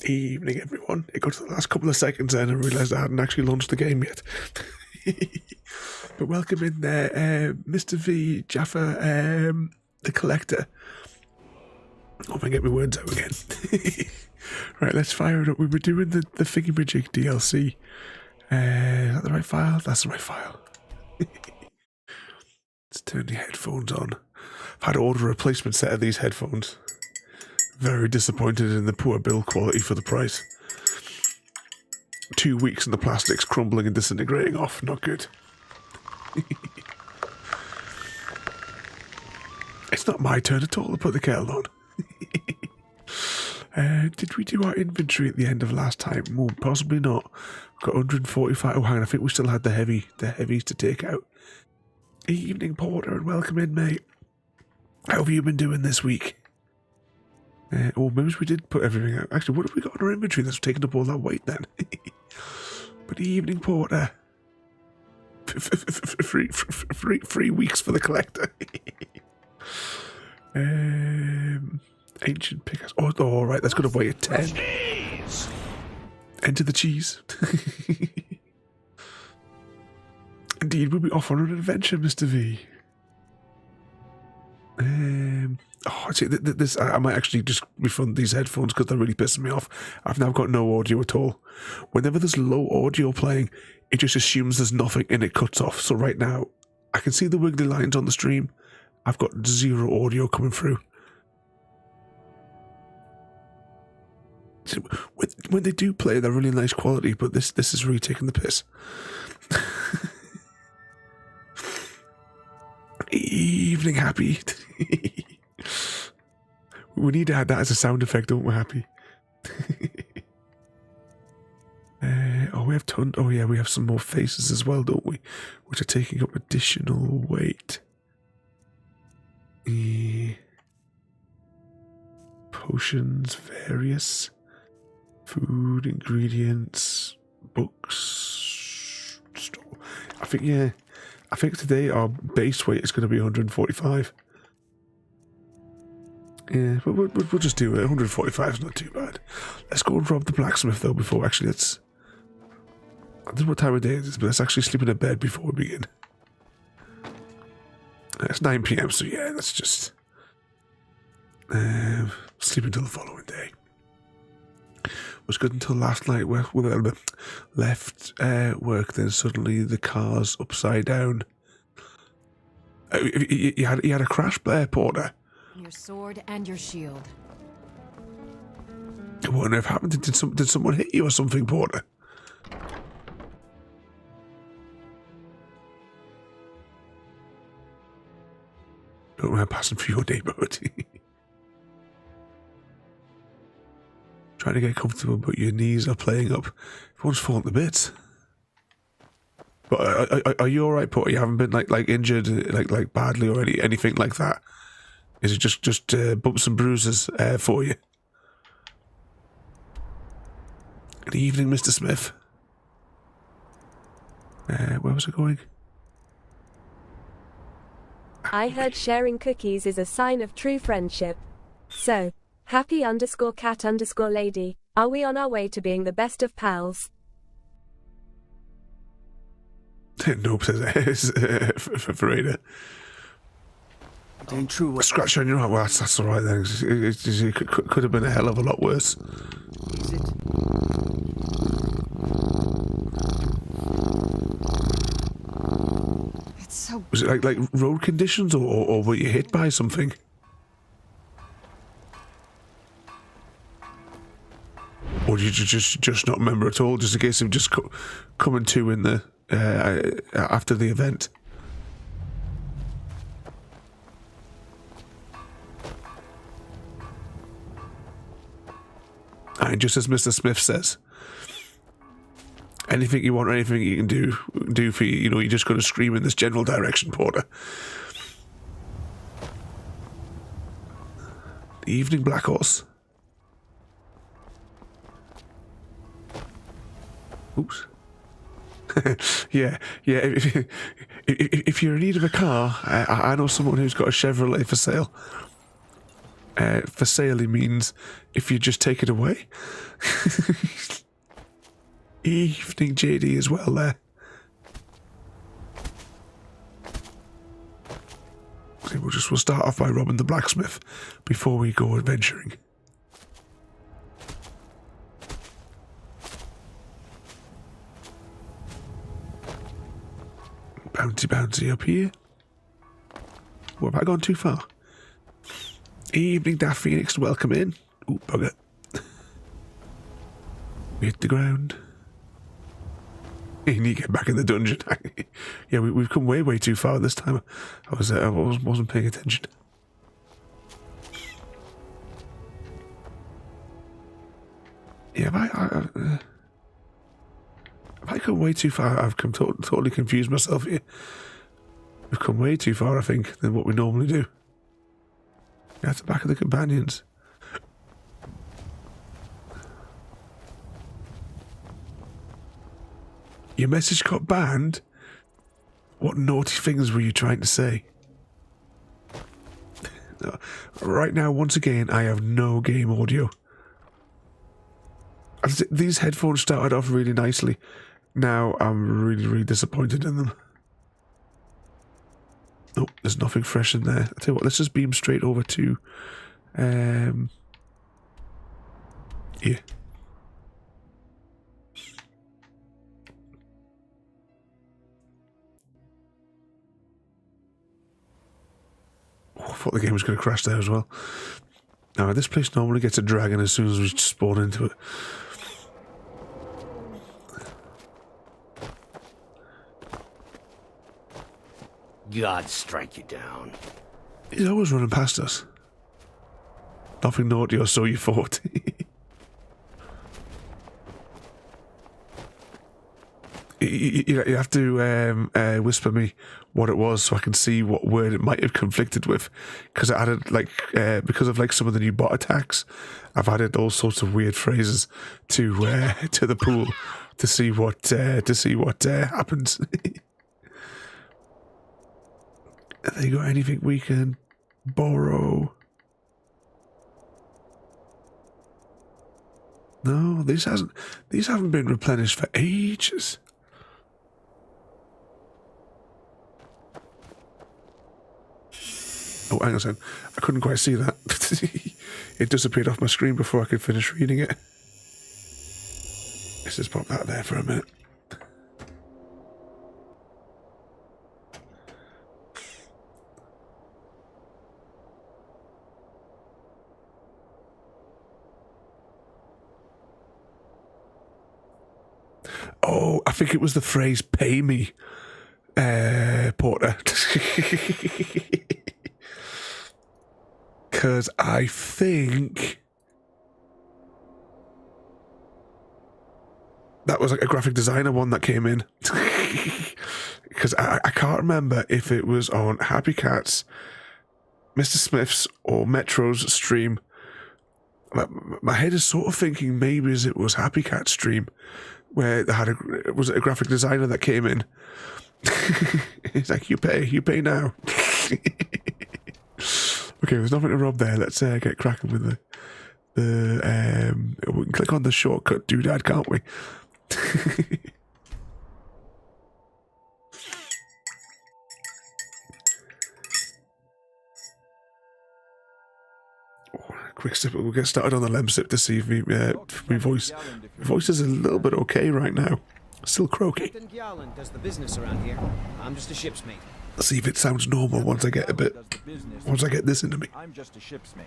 Evening, everyone. It got to the last couple of seconds then and realised I hadn't actually launched the game yet. But welcome in there, Mr. V, Jaffa, the Collector. Hope I get my words out again. Right, let's fire it up. We were doing the Thingamajig DLC. Is that the right file? That's the right file. Let's turn the headphones on. I've had to order a replacement set of these headphones. Very disappointed in the poor build quality for the price. 2 weeks and the plastic's crumbling and disintegrating off. Not good. It's not my turn at all to put the kettle on. Did we do our inventory at the end of last time? Well, possibly not. We've got 145. Oh, hang on. I think we still had the heavies to take out. Evening, Porter, and welcome in, mate. How have you been doing this week? Oh, maybe we did put everything out. Actually, what have we got in our inventory that's taken up all that weight then? But evening, Porter. 3 weeks for the Collector. Ancient pickaxe. Oh, all right, that's going to weigh at 10. Cheese! Enter the cheese. Indeed, we'll be off on an adventure, Mr. V. See, this I might actually just refund these headphones because they're really pissing me off. I've now got no audio at all. Whenever there's low audio playing, it just assumes there's nothing and it cuts off. So right now, I can see the wiggly lines on the stream. I've got zero audio coming through. So when they do play, they're really nice quality, but this is really taking the piss. Evening, Happy. We need to add that as a sound effect, don't we, Happy? We have oh yeah, we have some more faces as well, don't we? Which are taking up additional weight. Potions, various food, ingredients, books. I think today our base weight is going to be 145. Yeah, but we'll just do it. 145 is not too bad. Let's go and rob the blacksmith though before I don't know what time of day it is, but let's actually sleep in a bed before we begin. It's 9 PM, so yeah, let's just sleep until the following day. Was good until last night. We left work, then suddenly the car's upside down. You had a crash, Porter. Your sword and your shield. What on earth happened? Did someone hit you or something, Porter? Don't mind passing through your neighbourhood. Trying to get comfortable, but your knees are playing up. Everyone's falling to bits. But are you all right, Porter? You haven't been like injured, like badly or anything like that? Is it just bumps and bruises for you? Good evening, Mr. Smith. Where was I going? I heard sharing cookies is a sign of true friendship. So, happy_cat_lady, are we on our way to being the best of pals? Nope, says Farida. It ain't true. Scratch on your arm. Well, that's all right then. It could have been a hell of a lot worse. Is it? It's so. Was it like road conditions, or were you hit by something? Or did you just not remember at all? Just in case of just coming to in the after the event. And just as Mr. Smith says, anything you want, anything you can do for you, you're just going to scream in this general direction, Porter. Evening, Black Horse. Oops. yeah. If you're in need of a car, I know someone who's got a Chevrolet for sale. For sale, he means if you just take it away. Evening, JD, as well there. Okay, we'll start off by robbing the blacksmith before we go adventuring. Bouncy up here. What, have I gone too far? Evening, Daft Phoenix, welcome in. Ooh, bugger. We hit the ground. You need to get back in the dungeon. Yeah, we've come way too far this time. I wasn't paying attention. Yeah, have I come way too far? I've come totally confused myself here. We've come way too far, I think, than what we normally do. Yeah, at the back of the companions. Your message got banned? What naughty things were you trying to say? Right now, once again, I have no game audio. These headphones started off really nicely. Now I'm really disappointed in them. Nope, there's nothing fresh in there. I'll tell you what, let's just beam straight over to... here. Oh, I thought the game was going to crash there as well. Now, this place normally gets a dragon as soon as we spawn into it. God strike you down. He's always running past us. Nothing naughty or so you thought. You have to whisper me what it was so I can see what word it might have conflicted with, because I added because of some of the new bot attacks, I've added all sorts of weird phrases to the pool to see what happens. Have they got anything we can borrow? No, these haven't been replenished for ages. Oh, hang on a second. I couldn't quite see that. It disappeared off my screen before I could finish reading it. Let's just pop that there for a minute. Oh, I think it was the phrase "pay me," Porter. Because I think that was like a graphic designer one that came in. Because I can't remember if it was on Happy Cat's, Mr. Smith's, or Metro's stream. My head is sort of thinking maybe it was Happy Cat's stream, where they had was it a graphic designer that came in. It's like, you pay now. Okay, there's nothing to rob there. Let's get cracking with we can click on the shortcut doodad, can't we? Quick sip. We'll get started on the lem sip to see if my voice is a little bit okay right now. Still croaky. Captain Gjalland does the business around here. I'm just a ship's mate. Let's see if it sounds normal once I get once I get this into me. I'm just a ship's mate.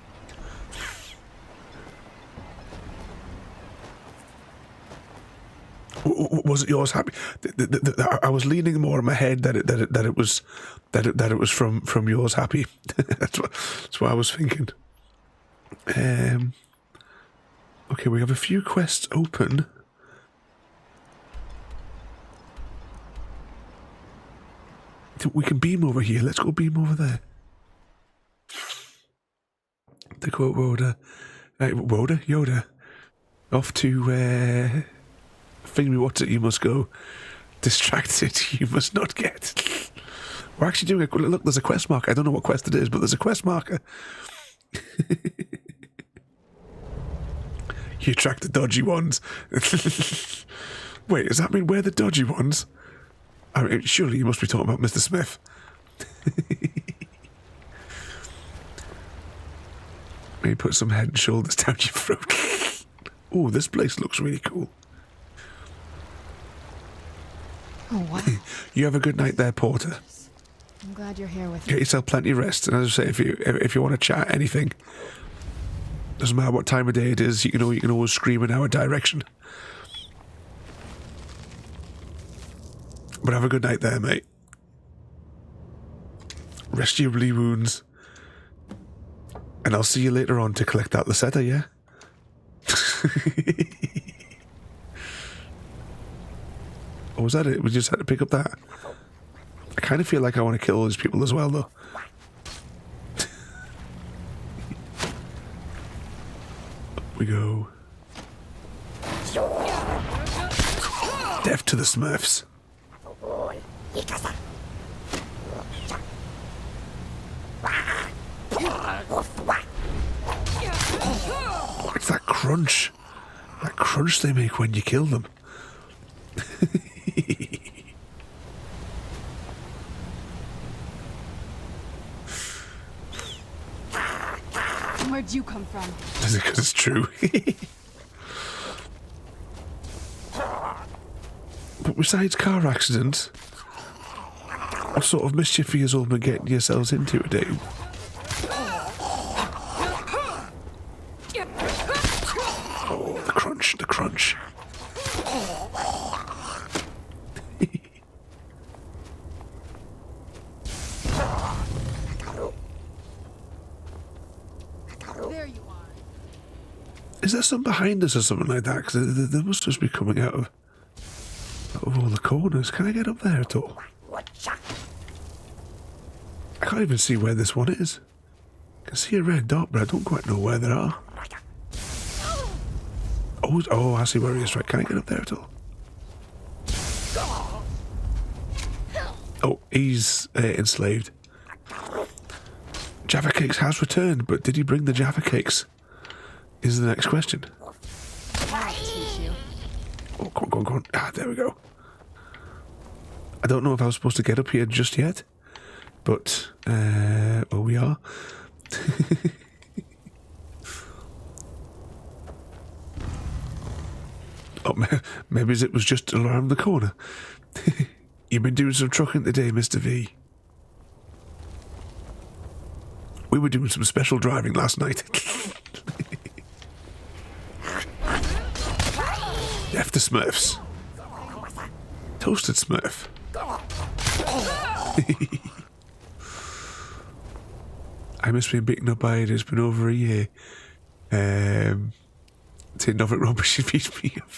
Was it yours, Happy? I was leaning more in my head that it was from yours, Happy. That's what I was thinking. Okay, we have a few quests open. We can beam over here. Let's go beam over there. To quote Yoda. Off to Thingy, what's it? You must go. Distracted, you must not get. We're actually doing look. There's a quest marker. I don't know what quest it is, but there's a quest marker. You attract the dodgy ones. Wait, does that mean we're the dodgy ones? I mean, surely you must be talking about Mr. Smith. Maybe put some head and shoulders down your throat. Oh, this place looks really cool. Oh, wow. You have a good night there, Porter. I'm glad you're here with Get me. yourself plenty of rest. And as I say, if you want to chat anything, doesn't matter what time of day it is, you can always scream in our direction. But have a good night there, mate. Rest your bleed wounds. And I'll see you later on to collect out the setter, yeah? Or was that it? We just had to pick up that. I kind of feel like I want to kill all these people as well, though. Up we go. Death to the Smurfs. What's that crunch? That crunch they make when you kill them. Where'd you come from? Is it because it's true? But besides car accidents, what sort of mischief are you all been getting yourselves into today? Oh, the crunch, the crunch. There you are. Is there some behind us or something like that? Because they must just be coming out of all the corners. Can I get up there at all? I can't even see where this one is. I can see a red dot, but I don't quite know where they are. Oh, I see where he is. Right, can I get up there at all? Oh, he's enslaved. Jaffa Cakes has returned, but did he bring the Jaffa Cakes? Is the next question. I'll teach you. Oh, go on. Ah, there we go. I don't know if I was supposed to get up here just yet, but, well, we are. Oh, maybe it was just around the corner. You've been doing some trucking today, Mr. V. We were doing some special driving last night. F the Smurfs. Toasted Smurf. I must be beaten up by it. It's been over a year. Say nothing wrong, but she beats me up.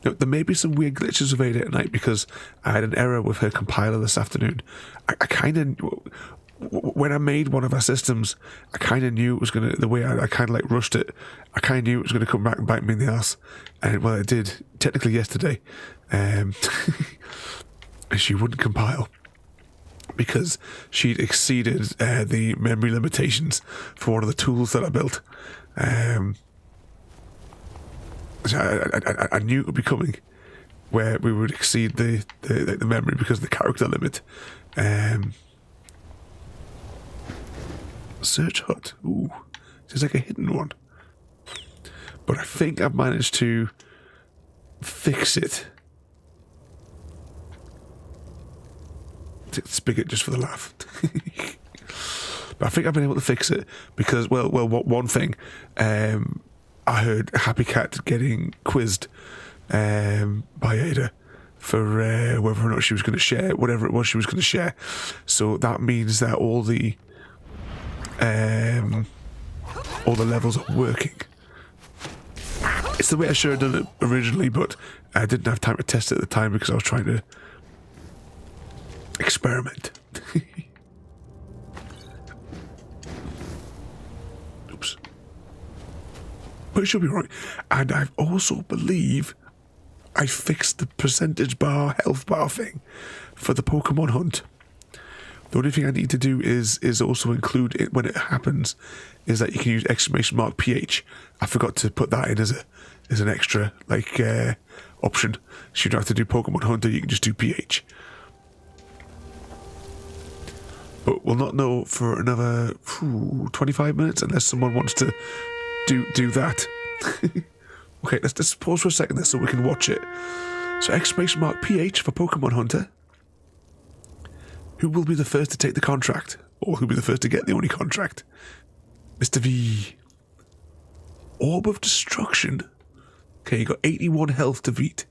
Now, there may be some weird glitches with Ada at night because I had an error with her compiler this afternoon. I kind of, when I made one of our systems, I kind of knew it was going to, the way I kind of like rushed it, I kind of knew it was going to come back and bite me in the ass. And well, it did, technically yesterday. And she wouldn't compile because she'd exceeded the memory limitations for one of the tools that I built. So I knew it would be coming, where we would exceed the memory because of the character limit. Search hut. Ooh, it's like a hidden one. But I think I've managed to fix it. Spigot just for the laugh. But I think I've been able to fix it because, well, one thing. I heard Happy Cat getting quizzed by Ada for whether or not she was going to share whatever it was she was going to share. So that means that all the levels are working. It's the way I should have done it originally, but I didn't have time to test it at the time because I was trying to experiment. Oops. But it should be right. And I also believe I fixed the percentage bar, health bar thing for the Pokemon hunt. The only thing I need to do is also include it when it happens, is that you can use !PH. I forgot to put that in as as an extra like option. So you don't have to do Pokemon Hunter, you can just do PH. But we'll not know for another 25 minutes unless someone wants to do that. Okay, let's pause for a second there so we can watch it. So exclamation mark PH for Pokemon Hunter. Who will be the first to take the contract? Or who will be the first to get the only contract? Mr. V. Orb of Destruction. Okay, you got 81 health to beat.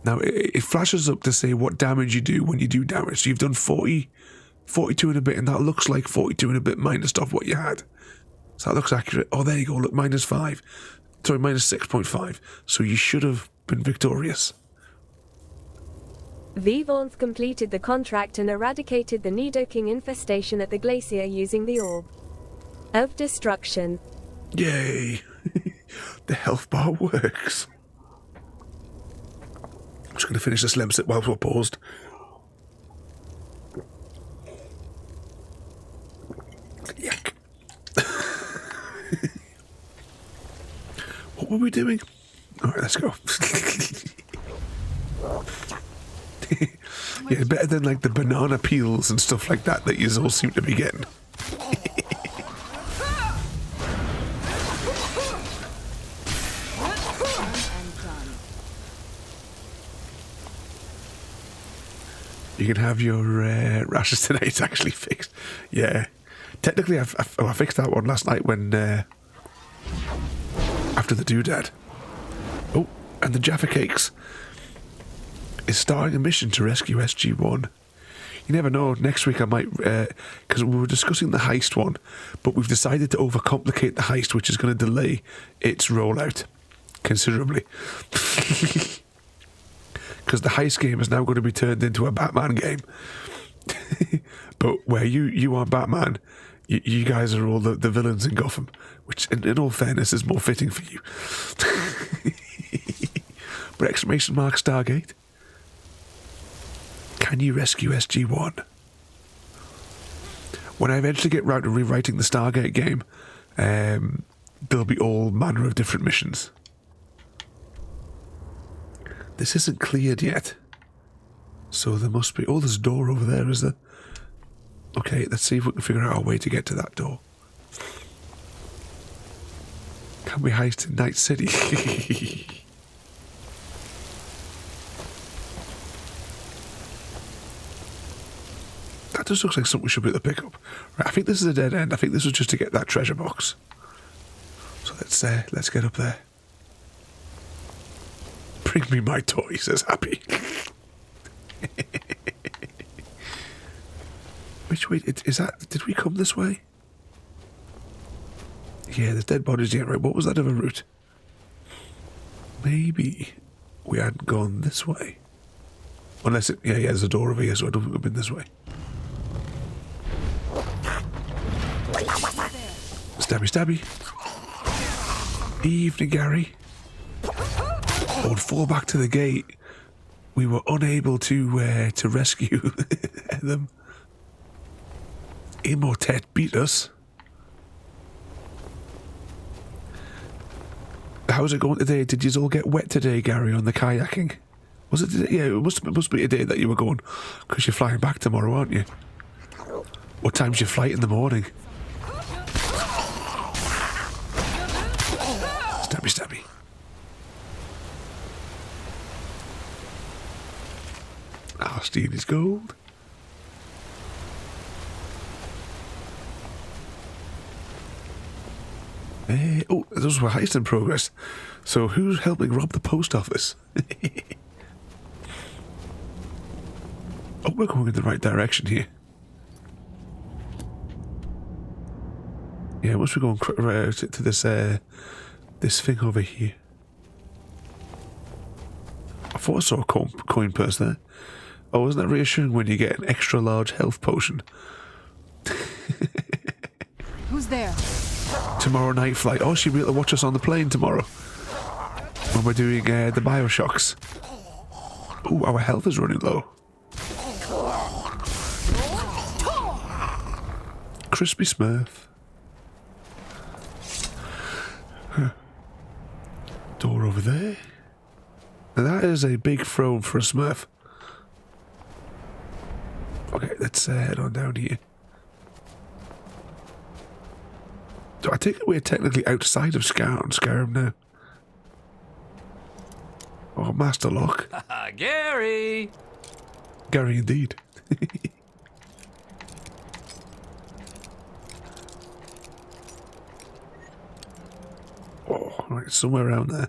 Now, it flashes up to say what damage you do when you do damage. So you've done 40, 42 and a bit, and that looks like 42 and a bit minus off what you had. So that looks accurate. Oh, there you go. Look, -5. Sorry, -6.5. So you should have been victorious. Vivonth completed the contract and eradicated the Nidoking infestation at the glacier using the Orb of Destruction. Yay! The health bar works. I'm just going to finish this lemsip while we're paused. Yuck. What were we doing? Alright, let's go. Yeah, better than like the banana peels and stuff like that you all seem to be getting. You can have your rashes tonight actually fixed. Yeah. Technically, I fixed that one last night when... after the doodad. Oh, and the Jaffa Cakes is starting a mission to rescue SG-1. You never know, next week I might... because we were discussing the heist one, but we've decided to overcomplicate the heist, which is going to delay its rollout considerably. Because the heist game is now going to be turned into a Batman game. But where you are Batman, you guys are all the villains in Gotham, which in all fairness is more fitting for you. But exclamation mark Stargate. Can you rescue SG-1? When I eventually get round to rewriting the Stargate game, there'll be all manner of different missions. This isn't cleared yet. So there must be... Oh, there's a door over there, is there? Okay, let's see if we can figure out a way to get to that door. Can we heist in Night City? That just looks like something we should be able to pick up. Right, I think this is a dead end. I think this was just to get that treasure box. So let's get up there. Bring me my toy, says Happy. Which way is that? Did we come this way? Yeah, there's dead bodies here, right? What was that other route? Maybe we hadn't gone this way. Unless it... Yeah, there's a door over here, so I don't think we've been this way. Stabby, stabby. Evening, Gary. Oh, and fall back to the gate. We were unable to rescue them. Imhotep beat us. How's it going today? Did you all get wet today, Gary, on the kayaking? Was it today? Yeah, it must be a day that you were going, because you're flying back tomorrow, aren't you? What time's your flight in the morning? Stabby, stabby. Ah, Steve is gold. Oh, those were heists in progress. So who's helping rob the post office? Oh, we're going in the right direction here. Yeah, once we're going to this this thing over here. I thought I saw a coin purse there. Oh, isn't that reassuring when you get an extra large health potion? Who's there? Tomorrow night flight. Oh, she'll be able to watch us on the plane tomorrow. When we're doing the Bioshocks. Oh, our health is running low. Crispy Smurf. Huh. Door over there. Now that is a big throne for a smurf. Okay, let's head on down here. So I think we're technically outside of Skyrim now. Oh, Master Lock. Gary! Gary indeed. Oh, right, somewhere around there.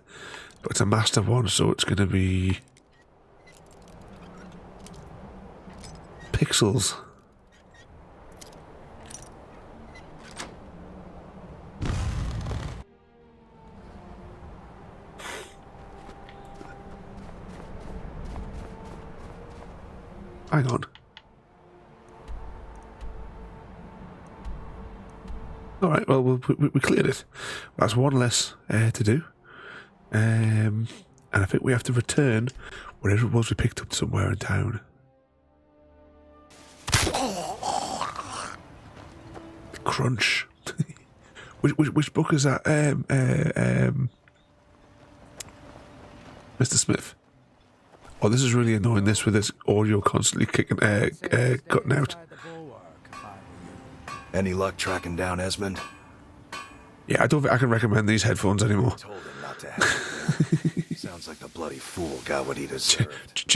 But it's a master one, so it's going to be pixels. Hang on. All right, well, we cleared it. That's one less to do. And I think we have to return whatever it was we picked up somewhere in town. Crunch. which book is that? Mr. Smith. Oh, this is really annoying. This with this audio constantly kicking, cutting out. Any luck tracking down Esmond? Yeah, I don't think I can recommend these headphones anymore. Told him not to have it. Sounds like the bloody fool got what he deserved.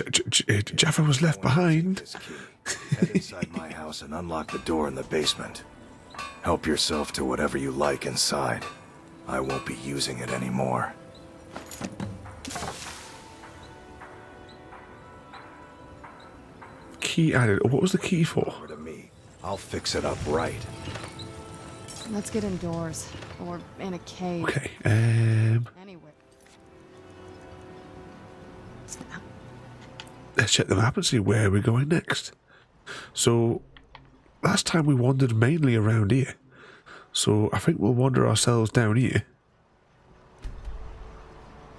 Jaffa was left behind. This key. Head inside my house and unlock the door in the basement. Help yourself to whatever you like inside. I won't be using it anymore. Key added. What was the key for? Over to me. I'll fix it up right. Let's get indoors. Or in a cave. Okay, Anywhere. let's check the map and see where we're going next. So, last time we wandered mainly around here. So, I think we'll wander ourselves down here.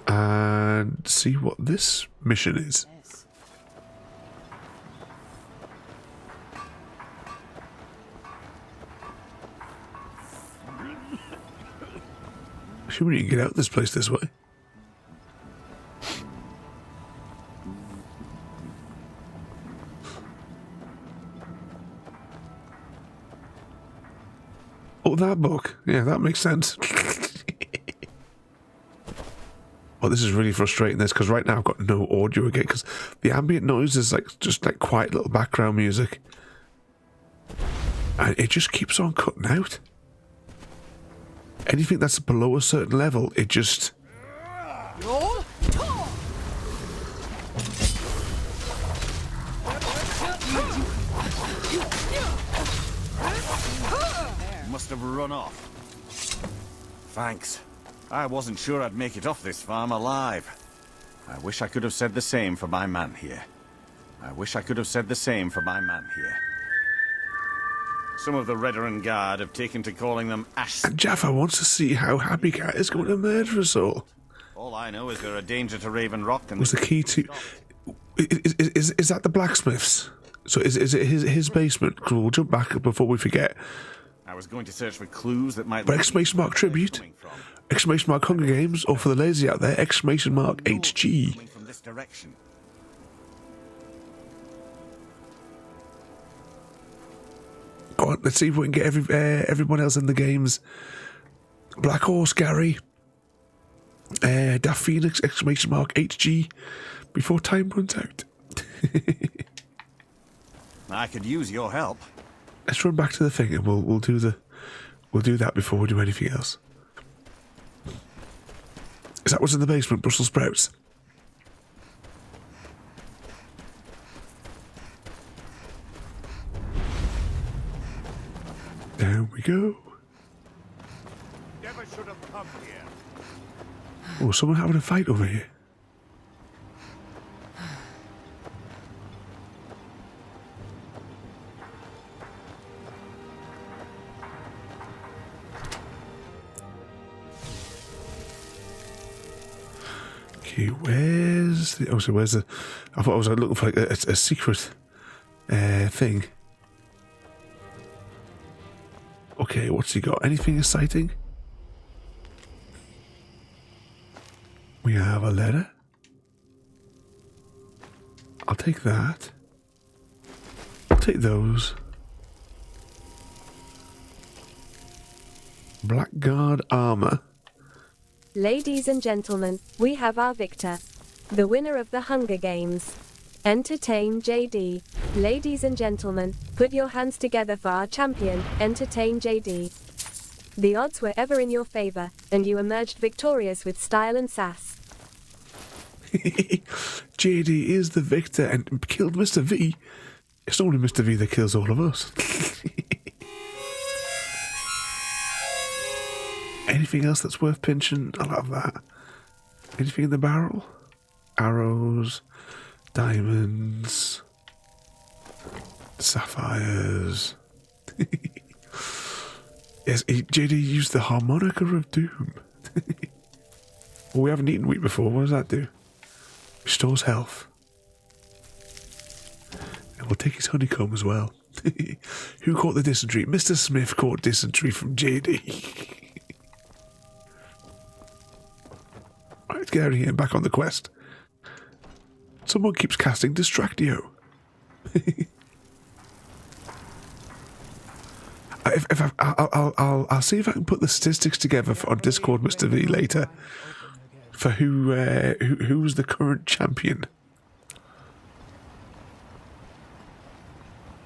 And see what this mission is. Yes. Assuming you can get out of this place this way. Oh, that book. Yeah, that makes sense. Oh, this is really frustrating this, because right now I've got no audio again, because the ambient noise is like just like quiet little background music. And it just keeps on cutting out. Anything that's below a certain level, it just... Must have run off. Thanks. I wasn't sure I'd make it off this farm alive. I wish I could have said the same for my man here. I wish I could have said the same for my man here. Some of the Redoran Guard have taken to calling them Ash. And Jaffa wants to see how Happy Cat is going to murder us all. All I know is they're a danger to Raven Rock and... Was the key to... Is that the blacksmith's? So is it his basement? 'Cause we'll jump back before we forget. I was going to search for clues that might... But exclamation mark tribute, exclamation mark Hunger Games, or for the lazy out there, exclamation mark HG. Coming from this direction. Go on, let's see if we can get everyone else in the games. Black Horse Gary, Daft Phoenix, exclamation mark HG, before time runs out. I could use your help. Let's run back to the thing and we'll do that before we do anything else. Is that what's in the basement? Brussels sprouts. Down we go. Never should have come here. Oh, someone having a fight over here. Okay, where's the... Oh, so where's the... I thought I was looking for like a secret thing. Okay, what's he got? Anything exciting? We have a letter. I'll take that. I'll take those. Blackguard armor. Ladies and gentlemen, we have our victor. The winner of the Hunger Games. Entertain JD. Ladies and gentlemen, put your hands together for our champion, Entertain JD. The odds were ever in your favor, and you emerged victorious with style and sass. JD is the victor and killed Mr. V. It's only Mr. V that kills all of us. Anything else that's worth pinching? I'll have that. Anything in the barrel? Arrows, diamonds, sapphires. Yes, JD used the harmonica of doom. Well, we haven't eaten wheat before. What does that do? Restores health. And we'll take his honeycomb as well. Who caught the dysentery? Mr. Smith caught dysentery from JD. Right, let's get out of here and back on the quest. Someone keeps casting Distractio. I'll see if I can put the statistics together on Discord, Mr. V, later for who's the current champion.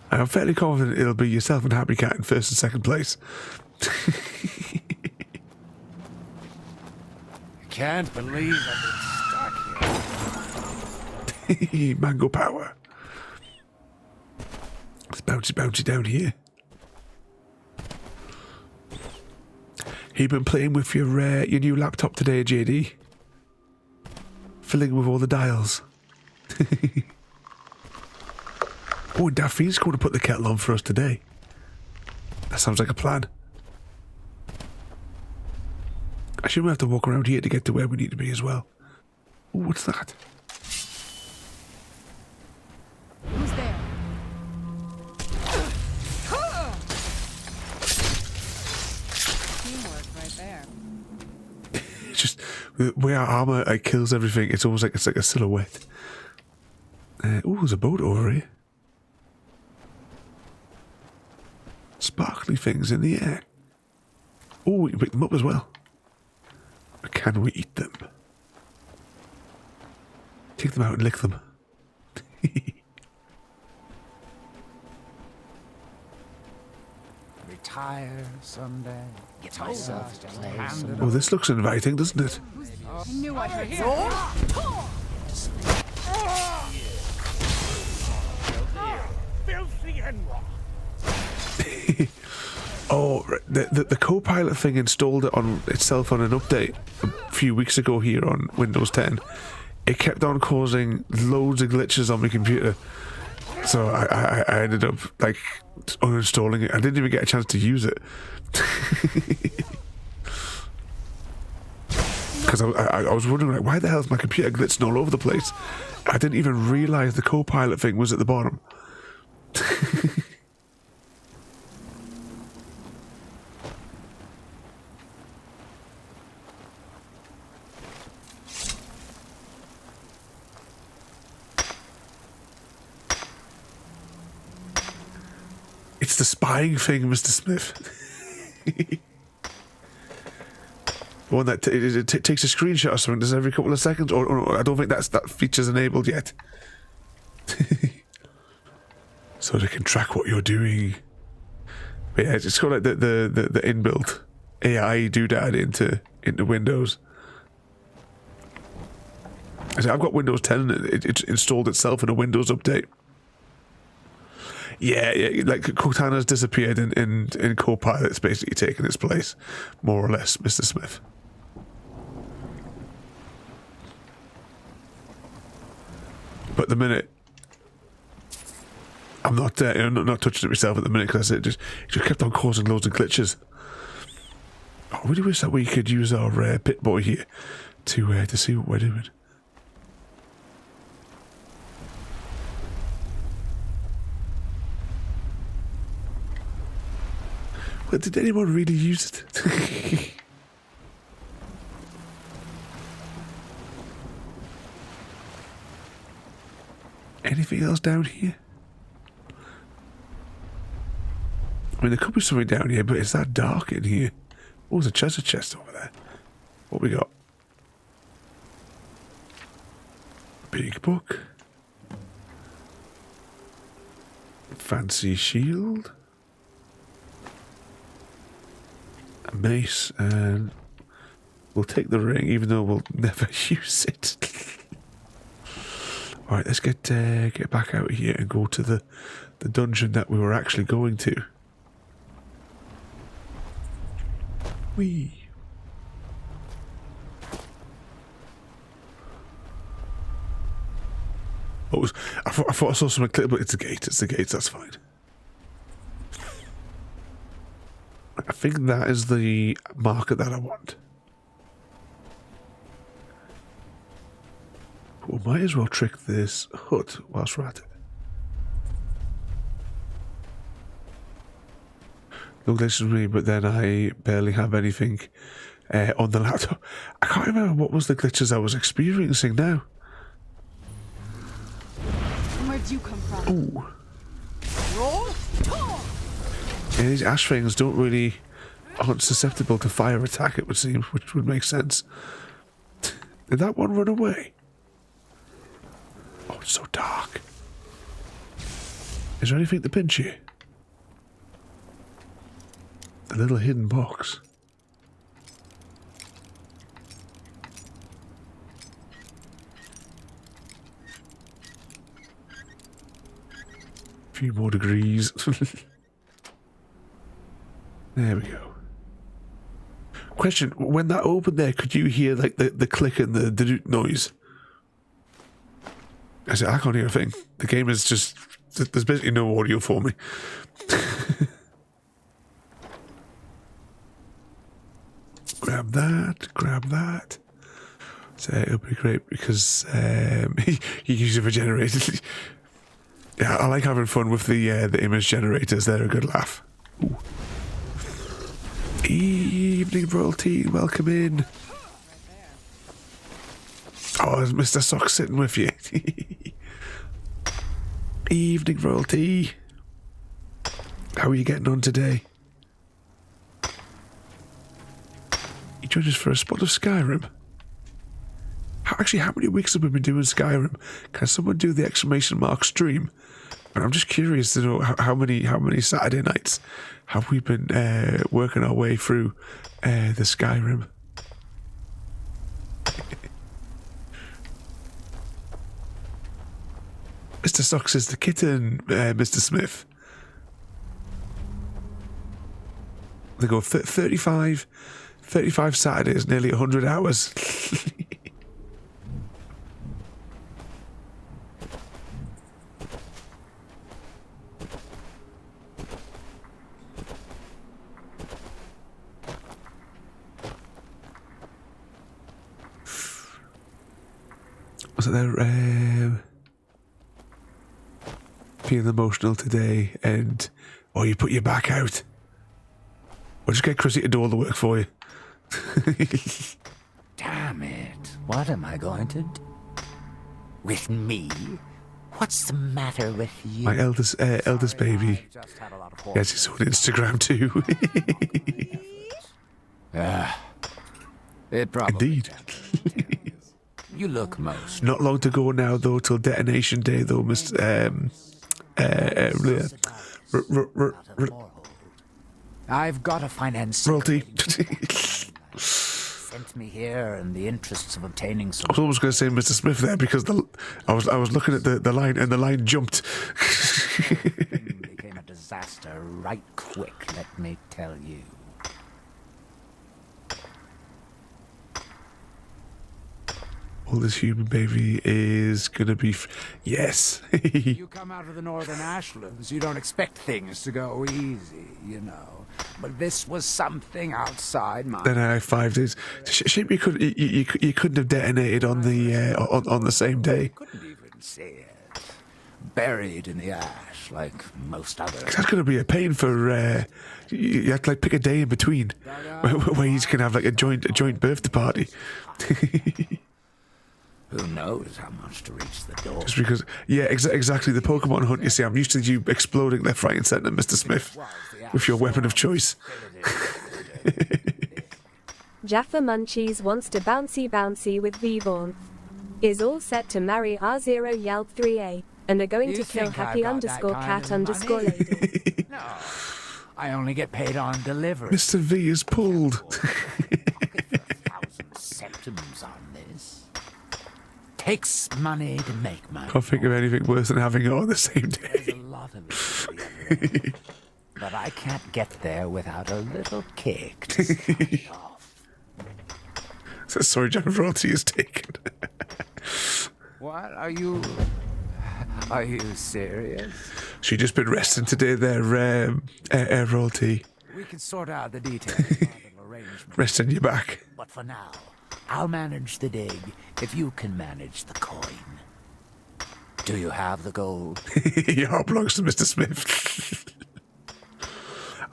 I'm fairly confident it'll be yourself and Happy Cat in first and second place. Can't believe I've been stuck here. Mango power. It's bouncy down here. You been playing with your new laptop today, JD? Filling with all the dials. Oh, and Daphne's going to put the kettle on for us today. That sounds like a plan. I shouldn't have to walk around here to get to where we need to be as well. Oh, what's that? Who's there? Teamwork right there. It's just the way our armor kills everything. It's almost like it's like a silhouette. Oh, there's a boat over here. Sparkly things in the air. Oh, we can pick them up as well. But can we eat them? Take them out and lick them. Retire someday. Get myself just handed Oh, this looks inviting, doesn't it? I knew I heard something. Oh, the co-pilot thing installed it on itself on an update a few weeks ago here on Windows 10. It kept on causing loads of glitches on my computer, so I ended up like uninstalling it. I didn't even get a chance to use it because I was wondering like, why the hell is my computer glitching all over the place? I didn't even realise the co-pilot thing was at the bottom. It's the spying thing, Mr. Smith. The one that it takes a screenshot or something, does every couple of seconds, or I don't think that feature's enabled yet. So they can track what you're doing. But yeah, it's got like the inbuilt AI doodad into Windows. I've got Windows 10 and it installed itself in a Windows update. Yeah, like Cortana's disappeared in Copilot's basically taken its place, more or less, Mr. Smith. But the minute I'm not touching it myself at the minute because it just kept on causing loads of glitches. I really wish that we could use our pit boy here to see what we're doing. But did anyone really use it? Anything else down here? I mean, there could be something down here, but it's that dark in here. Oh, there's a treasure chest over there. What we got? Big book. Fancy shield. A mace, and we'll take the ring, even though we'll never use it. Alright, let's get back out here and go to the dungeon that we were actually going to. Whee! Oh, I thought I saw something clear, but it's the gate. It's the gate. That's fine. I think that is the marker that I want. We might as well trick this hut whilst we're at it. No glitches with me, but then I barely have anything on the laptop. I can't remember what was the glitches I was experiencing now. Where'd you come from? Ooh. Yeah, these ash things aren't susceptible to fire attack, it would seem, which would make sense. Did that one run away? Oh, it's so dark. Is there anything to pinch you? A little hidden box. A few more degrees. There we go. Question, when that opened there, could you hear like the click and the doot noise? I said, I can't hear a thing. The game is just, there's basically no audio for me. Grab that, grab that. So it'll be great because you use it for generators. Yeah, I like having fun with the image generators. They're a good laugh. Ooh. Evening royalty, welcome in. Oh, is Mr. Sock sitting with you? Evening royalty. How are you getting on today? You joined us for a spot of Skyrim. Actually, how many weeks have we been doing Skyrim? Can someone do the exclamation mark stream? And I'm just curious to know how many Saturday nights have we been working our way through the Skyrim. Mr. Socks is the kitten, Mr. Smith. They go 35 Saturdays, nearly 100 hours. Was it there? Feeling emotional today, and you put your back out. Or just get Chrissy to do all the work for you. Damn it. What am I going to do? With me? What's the matter with you? My eldest baby. Yes, he's on Instagram too. It probably Indeed. You look most. Not long to go now, though, till detonation day, though, Mr. I've got a finance Royalty. sent me here in the interests of obtaining some. I was almost going to say Mr. Smith there because I was looking at the line and the line jumped. Became a disaster right quick, let me tell you. All this human baby is gonna be. Yes. You come out of the northern ashlands, you don't expect things to go easy, you know. But this was something outside my. Then I 5 days. Shame you couldn't have detonated on the same day. Couldn't even see it. Buried in the ash, like most others. That's gonna be a pain for. You have to like pick a day in between where you can have like a joint birthday party. Who knows how much to reach the door? Just because, yeah, exactly. The Pokemon hunt, you see, I'm used to you exploding left, right, and centre, Mr. Smith, with your weapon of choice. Jaffa Munchies wants to bouncy with Vivaughn. Is all set to marry R0 Yelp 3A, and are going You to kill think I've happy got underscore that cat kind of underscore money? lady. No, I only get paid on delivery. Mr. V is pulled. Pocket for 1,000 septims on this. Takes money to make money. Can't think of anything worse than having it on the same There's day. a lot of it to be unlocked. But I can't get there without a little cake to start it off. So sorry, John, royalty is taken. What? Are you serious? She just been resting today there, royalty. We can sort out the details of an arrangement. Resting your back. But for now, I'll manage the dig if you can manage the coin. Do you have the gold? Your heart belongs to Mr. Smith.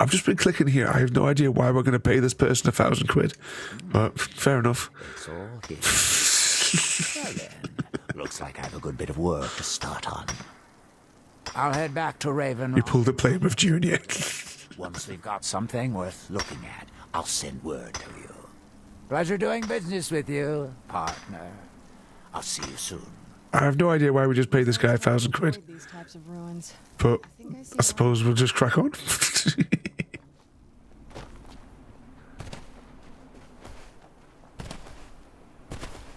I've just been clicking here. I have no idea why we're going to pay this person £1,000. But fair enough. It's all here. Well then, looks like I have a good bit of work to start on. I'll head back to Ravenholm. You pulled a play with Junior. Once we've got something worth looking at, I'll send word to you. Pleasure doing business with you, partner. I'll see you soon. I have no idea why we just paid this guy £1,000. Avoid these types of ruins. But think I see I suppose we'll just crack on.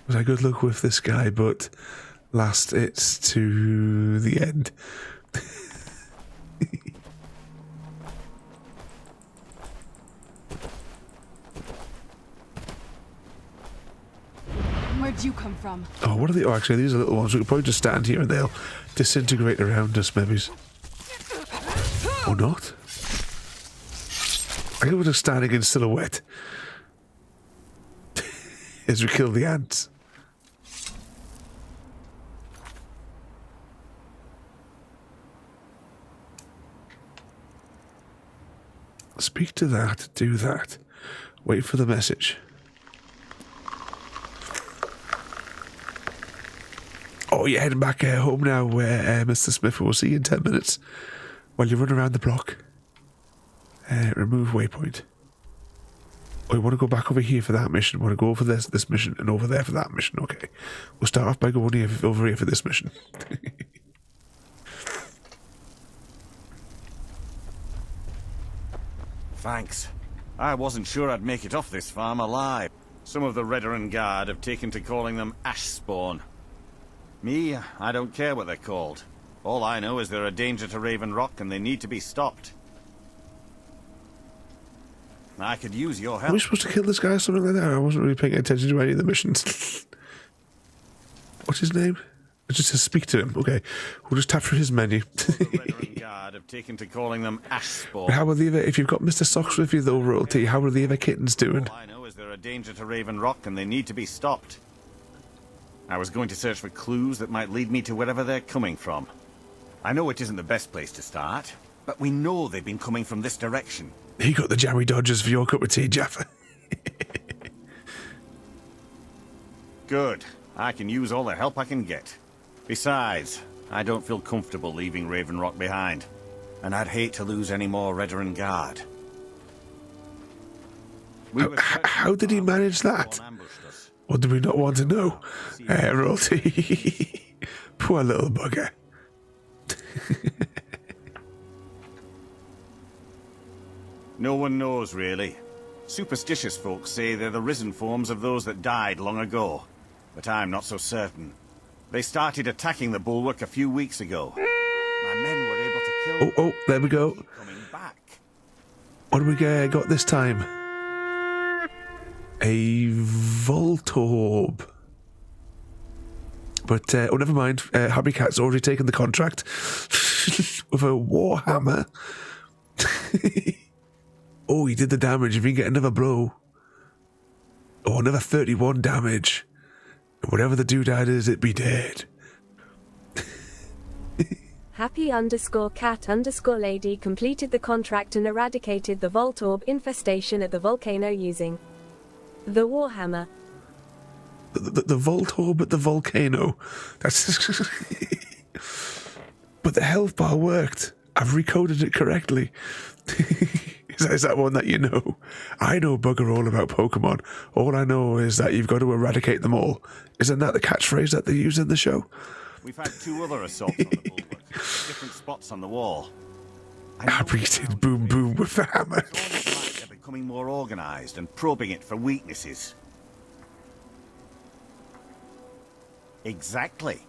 Was I good luck with this guy, but last it's to the end. Where'd you come from? Oh, what are they? Oh, actually, these are little ones. We could probably just stand here and they'll disintegrate around us, maybe. Or not. I think we're just standing in silhouette as we kill the ants. Speak to that, do that. Wait for the message. Oh, you're heading back home now, Mr. Smith. We'll see you in 10 minutes while you run around the block. Remove waypoint. Oh, you want to go back over here for that mission? Want to go over this mission and over there for that mission? Okay. We'll start off by going over here for this mission. Thanks. I wasn't sure I'd make it off this farm alive. Some of the Redoran Guard have taken to calling them ash spawn. Me, I don't care what they're called. All I know is they're a danger to Raven Rock and they need to be stopped. I could use your Are help. we supposed to kill this guy or something like that? I wasn't really paying attention to any of the missions. What's his name? It just says speak to him. Okay. We'll just tap through his menu. The Redoran Guard have taken to calling them ash spawn. How are the other, if you've got Mr. Socks with you, though, royalty, how are the other kittens doing? All I know is they're a danger to Raven Rock and they need to be stopped. I was going to search for clues that might lead me to wherever they're coming from. I know it isn't the best place to start, but we know they've been coming from this direction. You got the jammy dodgers for your cup of tea, Jaffa. Good. I can use all the help I can get. Besides, I don't feel comfortable leaving Raven Rock behind. And I'd hate to lose any more Redoran Guard. How did he manage that? Or do we not want to know? Royalty. Poor little bugger. No one knows, really. Superstitious folks say they're the risen forms of those that died long ago. But I'm not so certain. They started attacking the bulwark a few weeks ago. My men were able to kill them. Oh, there we go. Coming back. What do we got this time? A Voltorb. But, oh, never mind. Happy Cat's already taken the contract with a Warhammer. Oh, he did the damage. If he can get another blow. Oh, another 31 damage. And whatever the doodad is, it be dead. Happy underscore cat underscore lady completed the contract and eradicated the Voltorb infestation at the volcano using the Warhammer. the vault orb at the volcano. That's but the health bar worked. I've recoded it correctly. Is that one that you know? I know bugger all about Pokemon. All I know is that you've got to eradicate them all. Isn't that the catchphrase that they use in the show? We've had 2 other assaults on the bulwarks, different spots on the wall. I breathed boom boom with the hammer. It's almost like they're becoming more organized and probing it for weaknesses. Exactly.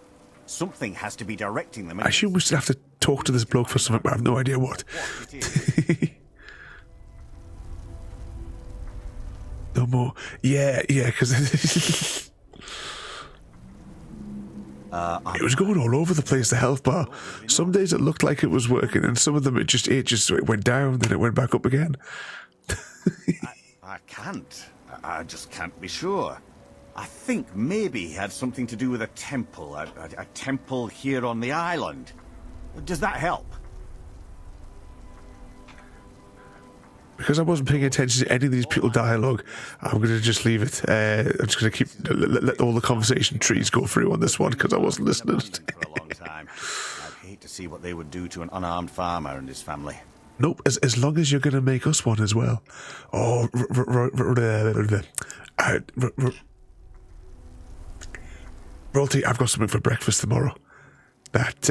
Something has to be directing them. I assume we still have to talk to this bloke for something, but I have no idea what. No more. Yeah, because it was going all over the place, the health bar. Some days it looked like it was working, and some of them it just went down, then it went back up again. I can't. I just can't be sure. I think maybe he had something to do with a temple, a temple here on the island. Does that help? Because I wasn't paying attention to any of these people dialogue, I'm going to just leave it. I'm just going to keep let all the conversation trees go through on this one because I wasn't listening. For a long time. I'd hate to see what they would do to an unarmed farmer and his family. Nope, as long as you're going to make us one as well. Oh, Royalty, I've got something for breakfast tomorrow. That,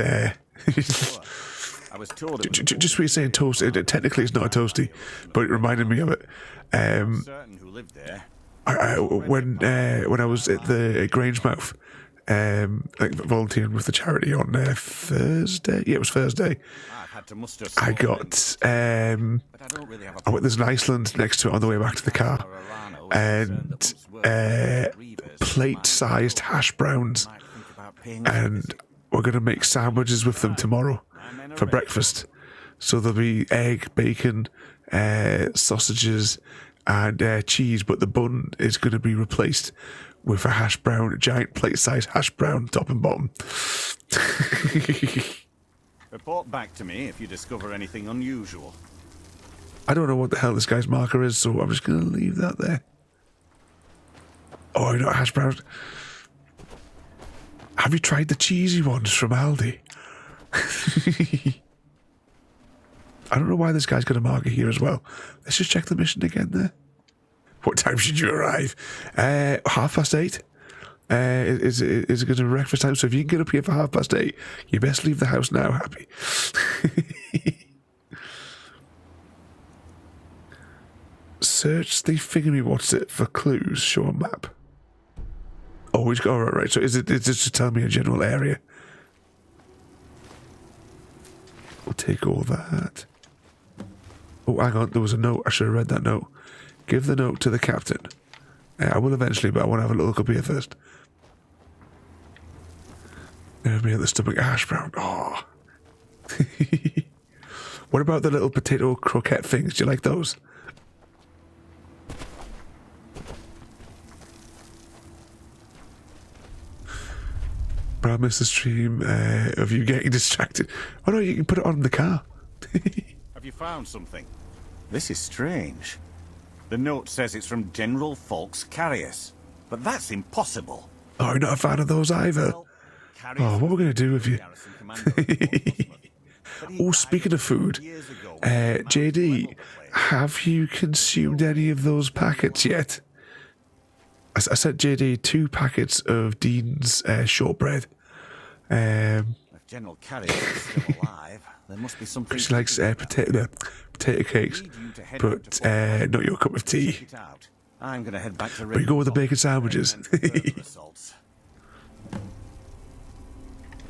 I was told just what you're saying, toast. Technically, it's not a toasty, but it reminded me of it. certain who lived there. When I was at the Grangemouth, like volunteering with the charity on Thursday. Yeah, it was Thursday. I've had to muster I got there's an Iceland next to it on the way back to the car, and plate-sized hash browns, and we're gonna make sandwiches with them tomorrow for breakfast. So there'll be egg, bacon, sausages, and cheese, but the bun is going to be replaced with a hash brown, a giant plate-sized hash brown, top and bottom. Report back to me if you discover anything unusual. I don't know what the hell this guy's marker is, so I'm just going to leave that there. Oh, you know, hash browns. Have you tried the cheesy ones from Aldi? I don't know why this guy's got a marker here as well. Let's just check the mission again there. What time should you arrive? 8:30. Is it going to be breakfast time? So if you can get up here for 8:30, you best leave the house now, happy. Search the thingy, what's it, for clues. Show a map. Oh, he's got, right. So is it just to tell me a general area? We'll take all that. Oh, hang on, there was a note. I should have read that note. Give the note to the captain. I will eventually, but I want to have a look up here first. There's me at the stomach, hash brown. Oh. What about the little potato croquette things? Do you like those? But I missed the stream of you getting distracted. Oh no, you can put it on the car. Have you found something? This is strange. The note says it's from General Fawkes Carrius, but that's impossible. Oh, you're not a fan of those either. Oh, what are we going to do with you? Oh, speaking of food, JD, have you consumed any of those packets yet? I sent JD 2 packets of Dean's shortbread. If General Carrius is still alive, there must be something. She likes potato cakes, but not your cup of tea. I'm going to head back to. But you go with the bacon sandwiches.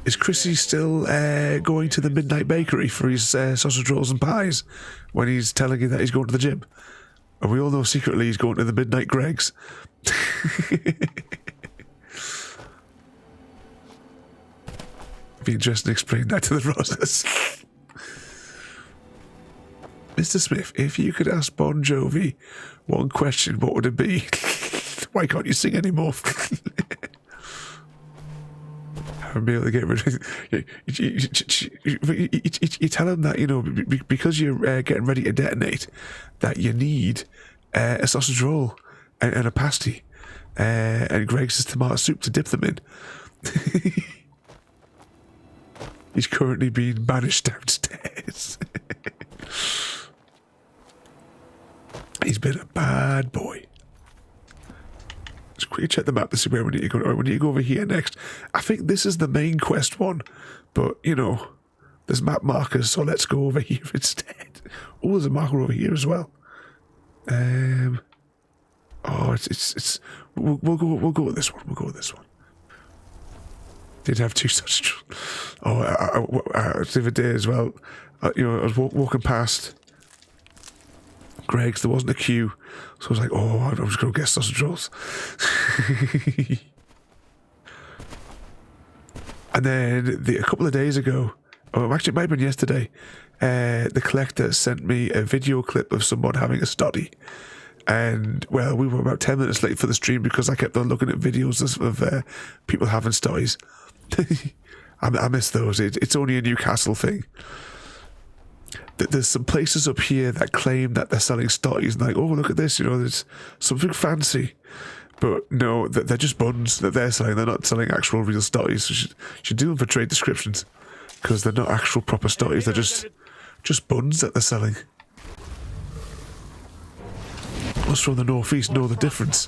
Is Chrissy still going to the Midnight Bakery for his sausage rolls and pies when he's telling you that he's going to the gym? And we all know secretly he's going to the Midnight Greg's. Be interesting to explain that to the Rosas. Mr. Smith, if you could ask Bon Jovi one question, what would it be? Why can't you sing anymore? And be able to get rid of it. You tell him that, you know, because you're getting ready to detonate, that you need a sausage roll and a pasty. and Greg's tomato soup to dip them in. He's currently being banished downstairs. He's been a bad boy. Let's quickly check the map to see where we need to go. We need to go over here next. I think this is the main quest one, but you know, there's map markers, so let's go over here instead. Oh, there's a marker over here as well. Oh, it's. We'll go with this one. We'll go with this one. Did have two such. Oh, the other day as well. You know, I was walking past Greg's. There wasn't a queue, so I was like, "Oh, I'm just going to get sausage rolls." And then a couple of days ago, oh, actually, it might have been yesterday. The collector sent me a video clip of someone having a study. And, well, we were about 10 minutes late for the stream because I kept on looking at videos of people having studies. I miss those. It's only a Newcastle thing. There's some places up here that claim that they're selling studies and like, oh, look at this, you know, there's something fancy. But no, they're just buns that they're selling. They're not selling actual real studies. So you should do them for trade descriptions because they're not actual proper studies. They're just buns that they're selling. Us from the northeast know the difference.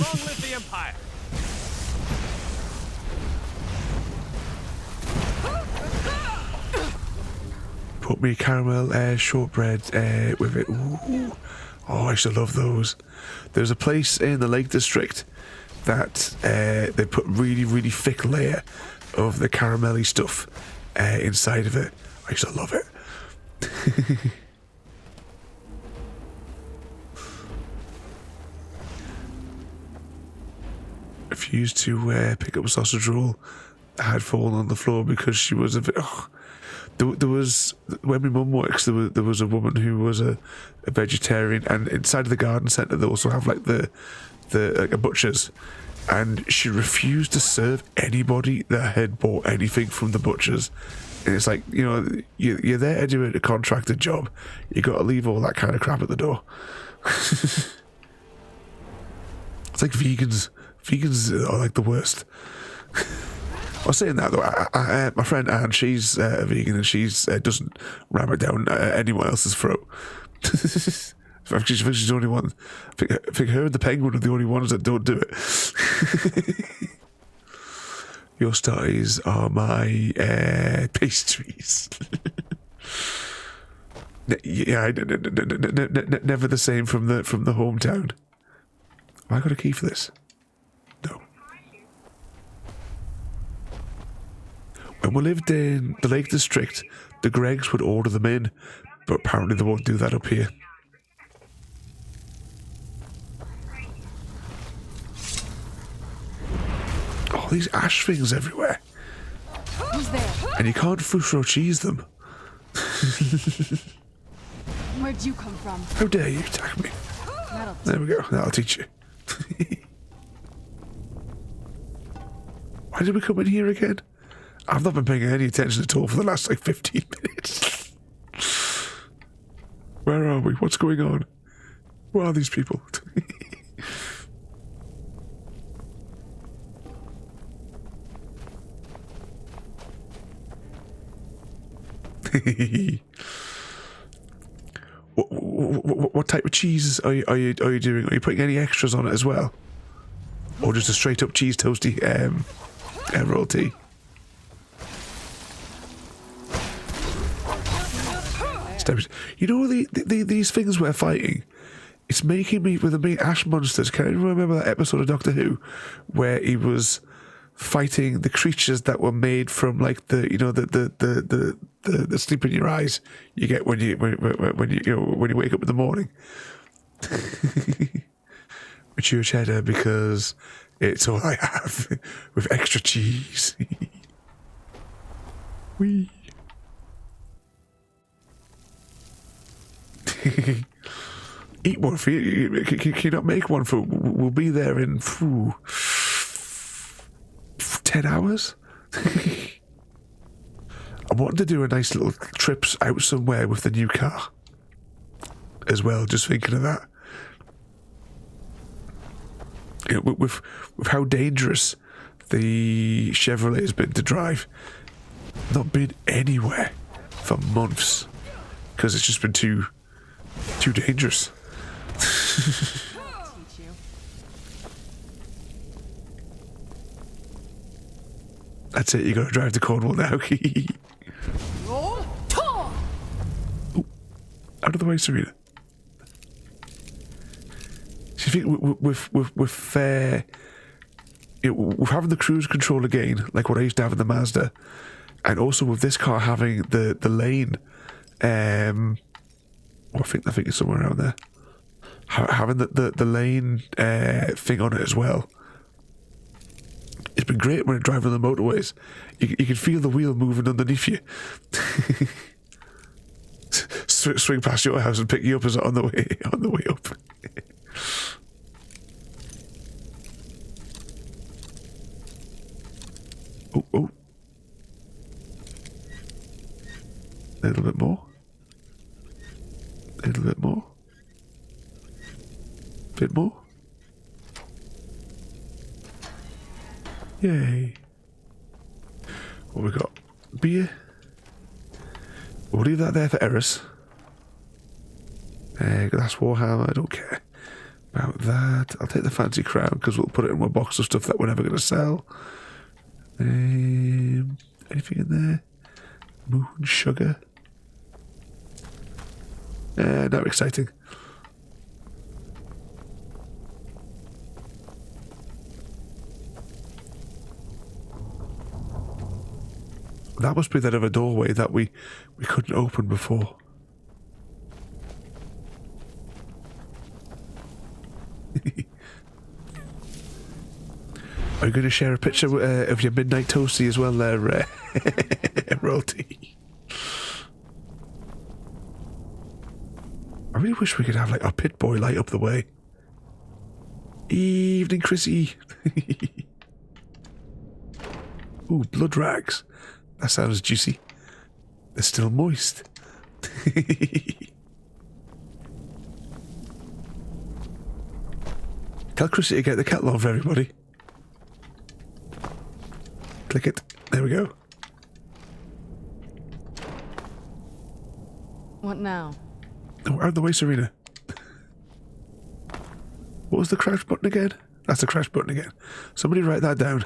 Long live the Empire! Put me caramel shortbread with it. Ooh. Oh, I used to love those. There's a place in the Lake District that they put really, really thick layer of the caramelly stuff inside of it. I used to love it. Refused to pick up a sausage roll that had fallen on the floor because she was a bit. Oh. There was, when my mum works, there was a woman who was a vegetarian, and inside of the garden centre they also have like like a butcher's, and she refused to serve anybody that had bought anything from the butcher's. And it's like, you know, you're there to do a contracted job, you got to leave all that kind of crap at the door. It's like vegans are like the worst. I was saying that though, my friend Anne, she's a vegan and she's doesn't ram it down anyone else's throat. She's the only one. I think her and the penguin are the only ones that don't do it. Your studies are my pastries. Yeah, never the same from the hometown. Have I got a key for this? No. When we lived in the Lake District, the Gregs would order them in, but apparently they won't do that up here. Oh, these ash things everywhere. Who's there? And you can't Fusro cheese them. Where'd you come from? How dare you attack me? There we go, that'll teach you. Why did we come in here again? I've not been paying any attention at all for the last like 15 minutes. Where are we? What's going on? Who are these people? What type of cheese are you doing? Are you putting any extras on it as well, or just a straight up cheese toasty roll tea? You know these things we're fighting. It's making me with the main ash monsters. Can anyone remember that episode of Doctor Who where he was fighting the creatures that were made from like the sleep in your eyes you get when you wake up in the morning. Mature cheddar because it's all I have with extra cheese. Wee. Eat one for you. Can you not make one for? We'll be there in 10 hours. I'm wanting to do a nice little trips out somewhere with the new car as well. Just thinking of that. You know, with how dangerous the Chevrolet has been to drive, not been anywhere for months because it's just been too dangerous. Teach you. That's it. You got to drive to Cornwall now. Ooh, out of the way, Serena. So you think with having the cruise control again, like what I used to have in the Mazda, and also with this car having the lane, I think it's somewhere around there. Having the lane thing on it as well. It's been great when you're driving on the motorways. You can feel the wheel moving underneath you. Swing past your house and pick you up as on the way up. Oh. A little bit more. A little bit more. Bit more. Yay. What we got? Beer. We'll leave that there for Eris. Glass Warhammer, I don't care about that. I'll take the fancy crown because we'll put it in my box of stuff that we're never going to sell. Anything in there? Moon sugar. Not exciting. That must be that other doorway that we couldn't open before. Are you going to share a picture of your midnight toasty as well there, Royalty? I really wish we could have like our pit boy light up the way. Evening, Chrissy. Ooh, blood rags. That sounds juicy. They're still moist. Tell Chrissy to get the kettle on for everybody. Click it. There we go. What now? Oh, out of the way, Serena. What was the crouch button again? That's the crouch button again. Somebody write that down.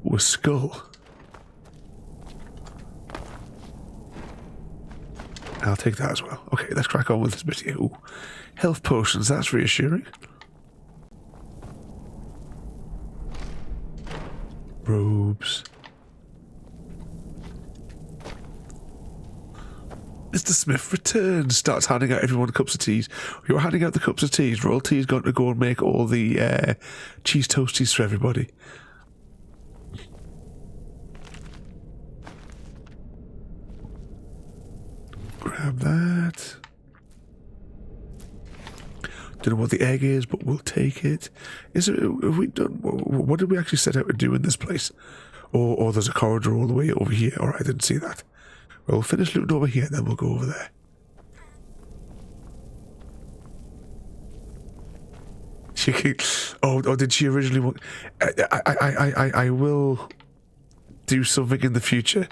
Ooh, a skull. I'll take that as well. Okay, let's crack on with this bit here. Ooh, health potions, that's reassuring. Robes. Mr. Smith returns, starts handing out everyone cups of teas. You're handing out the cups of teas. Royalty's going to go and make all the cheese toasties for everybody. Grab that. Don't know what the egg is, but we'll take it. Is it? Have we done? What did we actually set out to do in this place? Or there's a corridor all the way over here. All right, I didn't see that. Well, we'll finish looting over here, then we'll go over there. Oh, did she originally want? I will do something in the future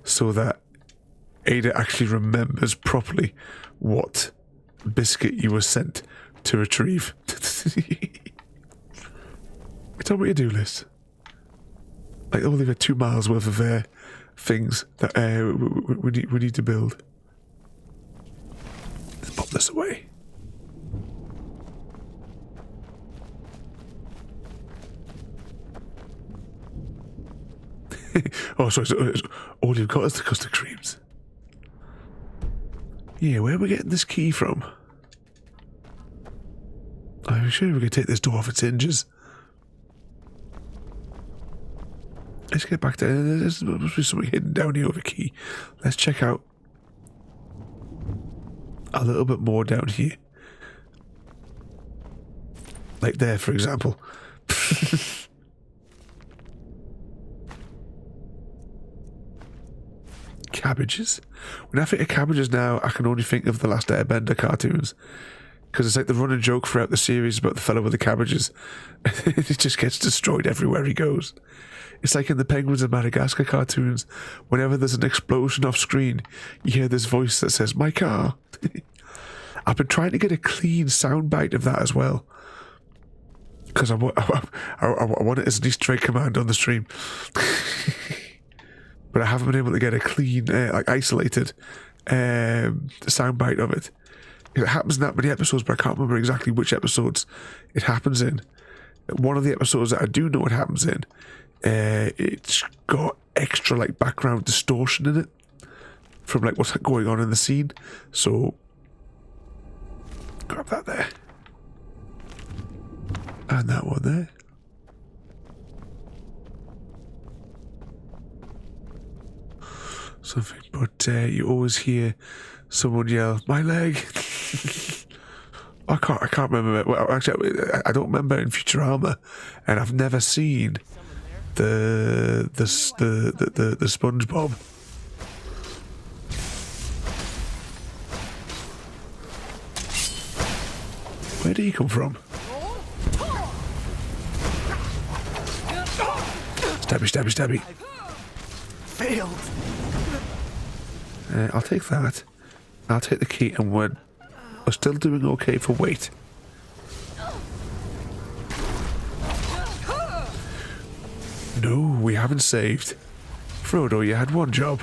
so that Ada actually remembers properly what biscuit you were sent to retrieve. It's on my to-do list. Like only the 2 miles worth of things that we need to build. Let's pop this away. Oh, sorry. So all you've got is the custard creams. Yeah, where are we getting this key from? I'm sure we can take this door off its hinges. Let's get back there. There must be something hidden down here with a key. Let's check out a little bit more down here. Like there, for example. Cabbages. When I think of cabbages now, I can only think of the Last Airbender cartoons. Because it's like the running joke throughout the series about the fellow with the cabbages. He just gets destroyed everywhere he goes. It's like in the Penguins of Madagascar cartoons. Whenever there's an explosion off screen, you hear this voice that says, "My car." I've been trying to get a clean soundbite of that as well. Because I want it as an Easter egg command on the stream. But I haven't been able to get a clean, like isolated soundbite of it. It happens in that many episodes, but I can't remember exactly which episodes it happens in. One of the episodes that I do know it happens in, it's got extra like background distortion in it from like what's going on in the scene. So grab that there. And that one there. Something, but you always hear someone yell, "My leg!" I can't remember. Well, actually, I don't remember in Futurama, and I've never seen the SpongeBob. Where did he come from? Stabby, stabby, stabby. Failed. I'll take that. I'll take the key, and we're still doing okay for weight. No, we haven't saved. Frodo, you had one job.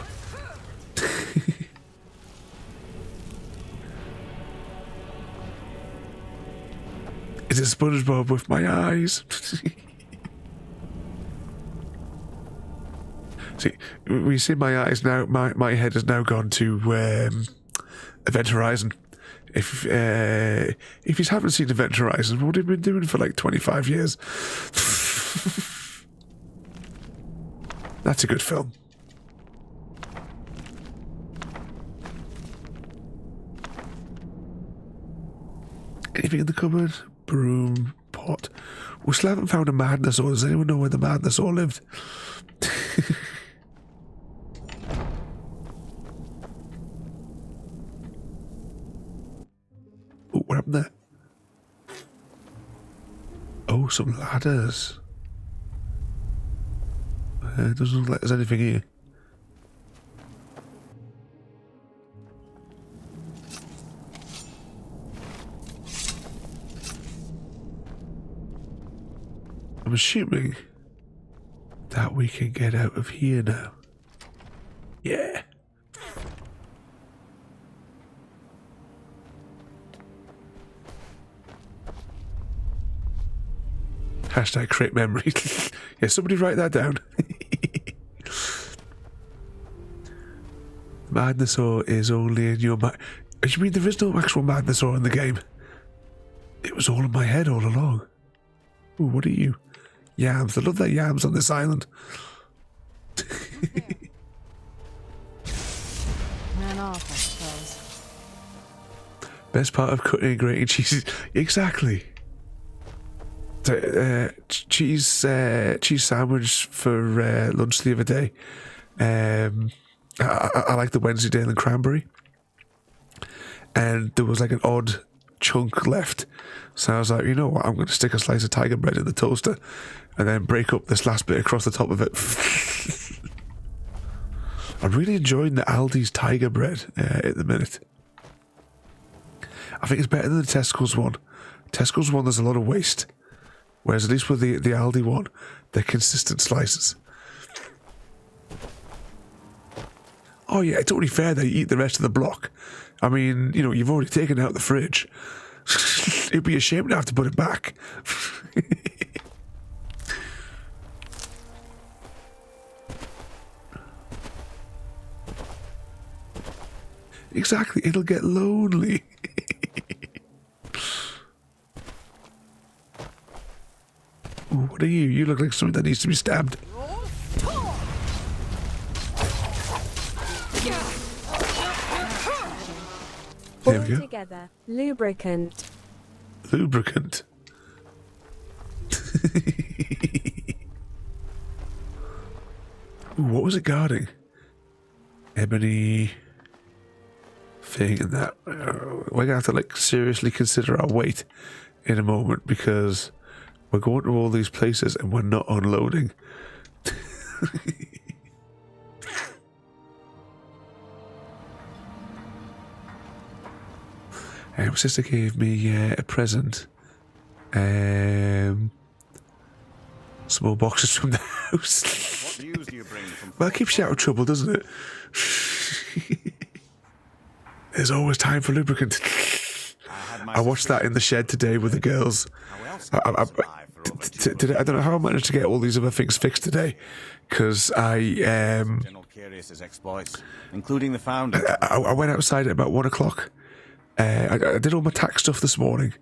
Is it SpongeBob with my eyes? See, when you see my eyes now, my head has now gone to Event Horizon. If you haven't seen Event Horizon, what have you been doing for like 25 years? That's a good film. Anything in the cupboard? Broom, pot. We still haven't found a madness ore. Does anyone know where the madness ore lived? Oh, what happened there? Oh, some ladders. Doesn't look like there's anything here. I'm assuming that we can get out of here now. Yeah. Hashtag create memory. Yeah, somebody write that down. Madness ore is only in your mind. You mean there is no actual madness ore in the game? It was all in my head all along. Ooh, what are you? Yams. I love that yams on this island. Ran off, I suppose. Best part of cutting and grating cheese. Exactly. Cheese sandwich for lunch the other day. I like the Wensleydale and cranberry, and there was like an odd chunk left, so I was like, you know what, I'm going to stick a slice of tiger bread in the toaster and then break up this last bit across the top of it. I'm really enjoying the Aldi's tiger bread at the minute. I think it's better than the Tesco's one. Tesco's one, there's a lot of waste, whereas at least with the Aldi one, they're consistent slices. Oh yeah, it's only fair that you eat the rest of the block. I mean, you know, you've already taken it out the fridge. It'd be a shame to have to put it back. Exactly, it'll get lonely. Ooh, what are you? You look like something that needs to be stabbed. There we go. Together, lubricant. Lubricant. Ooh, what was it guarding? Ebony. thing, and that we're gonna have to like seriously consider our weight in a moment because we're going to all these places and we're not unloading. My sister gave me a present. Small boxes from the house. What news do you bring from... Well, it keeps you out of trouble, doesn't it? There's always time for lubricant. I watched that in the shed today with the girls. I don't know how I managed to get all these other things fixed today, because General Curious's exploits, including the founder. I went outside at about 1 o'clock. I did all my tax stuff this morning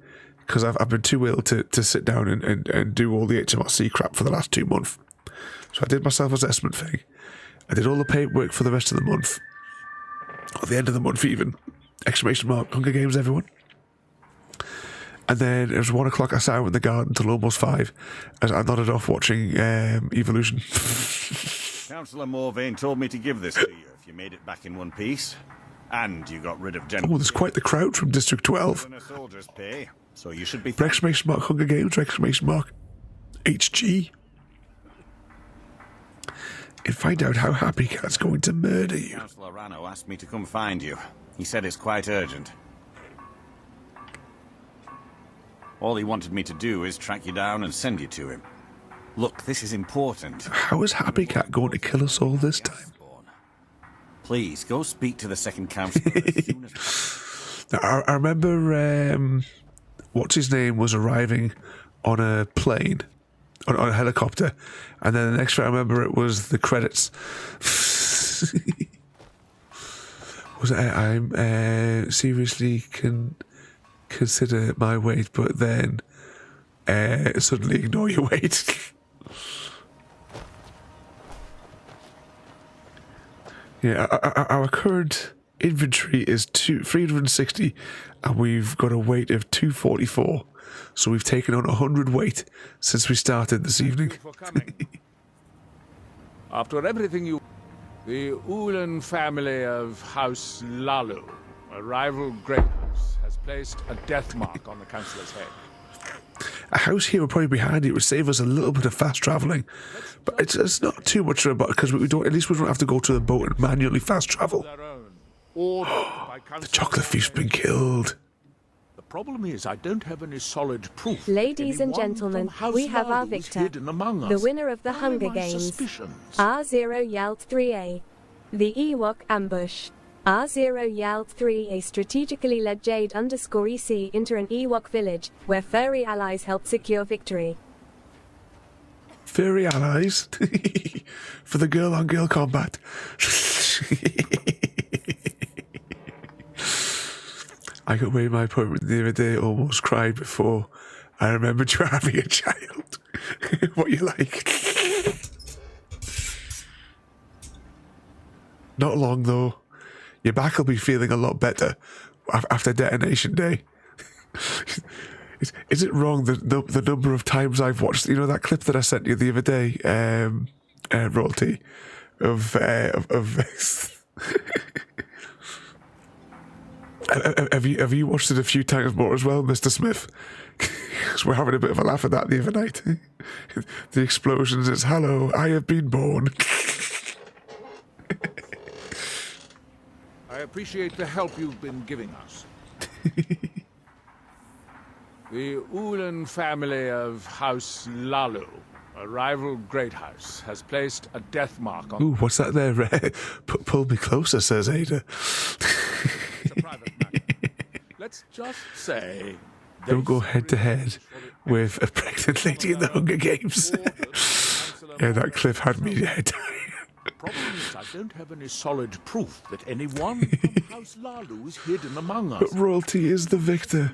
because I've been too ill to sit down and do all the HMRC crap for the last 2 months. So I did my self-assessment thing. I did all the paperwork for the rest of the month. Or the end of the month even. Exclamation mark, Hunger Games, everyone. And then it was 1 o'clock, I sat out in the garden until almost 5 as I nodded off watching Evolution. Councillor Morvain told me to give this to you if you made it back in one piece. And you got rid of General... Oh, there's quite the crowd from District 12. ...a soldier's pay, so you should be... Exclamation mark, Hunger Games, exclamation mark, HG. And find out how Happy Cat's going to murder you. Councillor Rano asked me to come find you. He said it's quite urgent. All he wanted me to do is track you down and send you to him. Look, this is important. How is Happy Cat going to kill us all this time? Please, go speak to the second councillor as soon as possible. I remember what's his name was arriving on a plane, on a helicopter, and then the next thing I remember it was the credits. Was it, I'm seriously can consider my weight, but then suddenly ignore your weight. Yeah, our current inventory is 360, and we've got a weight of 244. So we've taken on 100 weight since we started this evening. Thank you for coming. After everything you... The Ulan family of House Lalu, a rival great house, has placed a death mark on the councillor's head. A house here would probably be handy. It would save us a little bit of fast travelling. But it's not too much about because we don't. At least we don't have to go to the boat and manually fast travel. The chocolate thief's been killed. The problem is I don't have any solid proof. Ladies and gentlemen, we have our victor, the winner of the Hunger Games, R0 Yalt 3A, the Ewok Ambush. R0 Yalt 3A strategically led Jade_EC into an Ewok village, where furry allies helped secure victory. Furry allies? For the girl-on-girl combat. I got away my appointment the other day, almost cried before I remembered you having a child. What you like? Not long though. Your back will be feeling a lot better after detonation day. Is it wrong the number of times I've watched, you know, that clip that I sent you the other day, Royalty, of have you watched it a few times more as well, Mr. Smith? Because we're having a bit of a laugh at that the other night. The explosions, it's hello, I have been born. I appreciate the help you've been giving us. The Ulan family of House Lalu, a rival great house, has placed a death mark on... Ooh, what's that there? Pull me closer, says Ada. It's a private matter. Let's just say... Don't go head-to-head with a pregnant lady in the Hunger Games. Yeah, that clip had me head. The problem is I don't have any solid proof that anyone from House Lalu is hidden among us. But Royalty is the victor.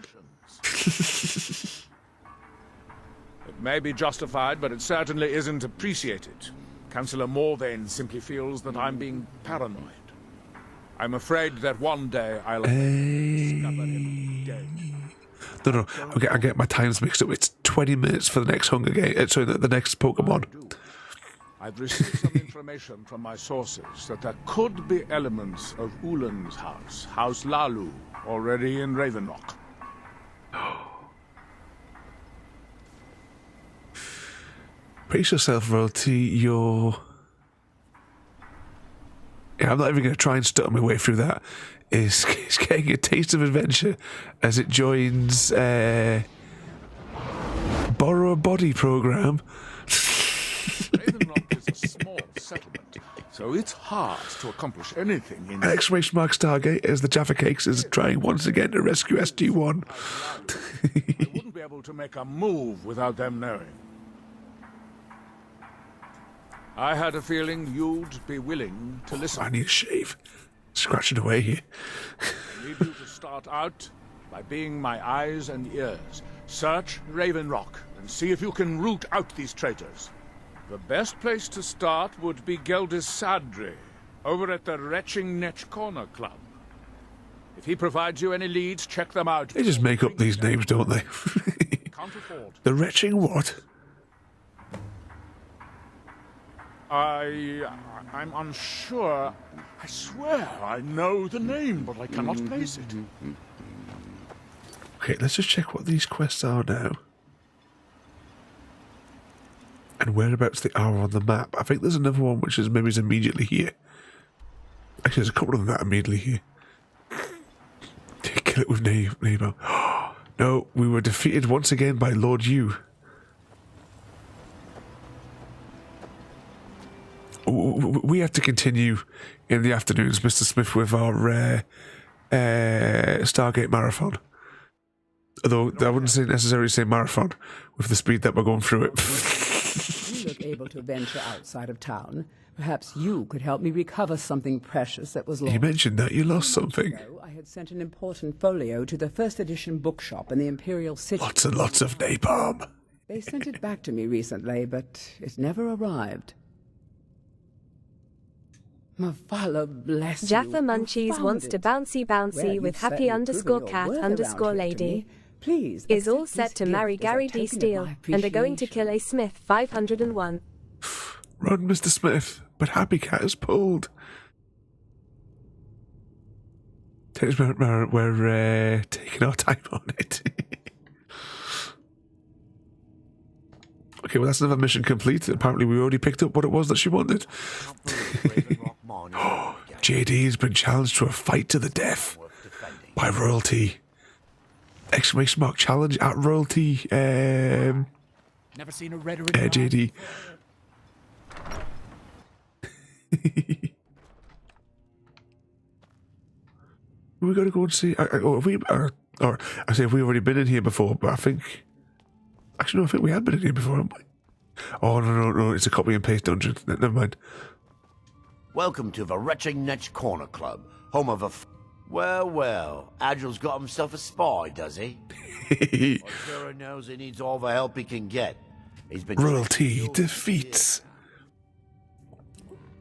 It may be justified, but it certainly isn't appreciated. Councillor Morvain simply feels that I'm being paranoid. I'm afraid that one day I'll discover him dead. No, I get my times mixed up. It's 20 minutes for the next Hunger Game. Sorry, the next Pokemon. I've received some information from my sources that there could be elements of Ulan's house, House Lalu, already in Ravenholm. Brace yourself, royalty. Yeah, I'm not even going to try and stutter my way through that. Is getting a taste of adventure as it joins Borrow a Body program. Ravenholm is a small settlement, so it's hard to accomplish anything in... Exclamation mark Stargate as the Jaffa Cakes is trying once again to rescue SG-1. I wouldn't be able to make a move without them knowing. I had a feeling you'd be willing to listen. I need a shave. Scratching away here. I need you to start out by being my eyes and ears. Search Ravenholm and see if you can root out these traitors. The best place to start would be Geldis Sadri, over at the Retching Netch Corner Club. If he provides you any leads, check them out. They just make up these names, don't they? Can't afford. The Retching what? I'm unsure. I swear I know the name, but I cannot place it. Okay, let's just check what these quests are now. And whereabouts they are on the map. I think there's another one which is maybe immediately here. Actually, there's a couple of them that are immediately here. Kill it with Nebo. No, we were defeated once again by Lord Yu. We have to continue in the afternoons, Mr. Smith, with our Stargate marathon. Although I wouldn't necessarily say marathon with the speed that we're going through it. You look able to venture outside of town. Perhaps you could help me recover something precious that was lost. You mentioned that you lost something. I had sent an important folio to the first edition bookshop in the Imperial City. Lots and lots of napalm. They sent it back to me recently, but it never arrived. Mavala bless you. Jaffa Munchies wants to bouncy with happy_cat_lady. Please. Is all set to marry Gary D. Steele and are going to kill a Smith 501. Run, Mr. Smith, but Happy Cat is pulled. We're taking our time on it. Okay, well that's another mission complete. Apparently we already picked up what it was that she wanted. JD's been challenged to a fight to the death by royalty. Exclamation mark challenge at royalty. Never seen a redder in JD. We got to go and see. Or I say, have we already been in here before? But I think. Actually, no, I think we had been in here before, haven't we? Oh, no, it's a copy and paste dungeon. Never mind. Welcome to the Retching Netch Corner Club, home of a... Well, Agil's got himself a spy, does he? Arturo knows he needs all the help he can get. He's been... Royalty defeats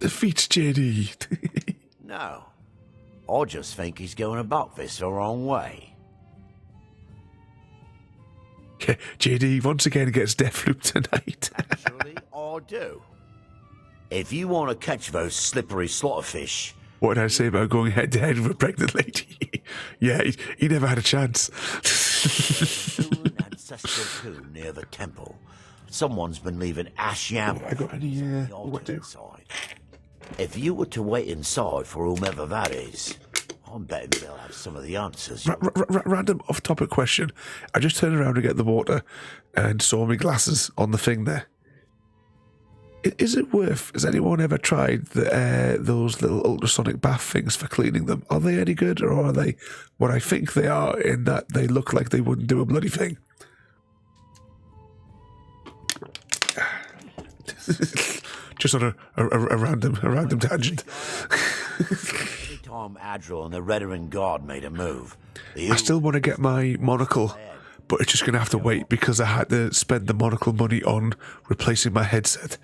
JD. No. I just think he's going about this the wrong way. Yeah, JD once again gets Deathloop tonight. Actually, I do. If you want to catch those slippery slaughterfish... What did I say about going head-to-head with a pregnant lady? Yeah, he never had a chance. To an ancestral tomb near the temple. Someone's been leaving ash yam inside. If you were to wait inside for whomever that is, I'm betting they'll have some of the answers. Random off-topic question. I just turned around to get the water and saw my glasses on the thing there. Is it worth... Has anyone ever tried those little ultrasonic bath things for cleaning them? Are they any good, or are they what I think they are, in that they look like they wouldn't do a bloody thing? Just on a random tangent. Every time Adril and the Redarin Guard made a move... I still want to get my monocle, but it's just going to have to wait because I had to spend the monocle money on replacing my headset.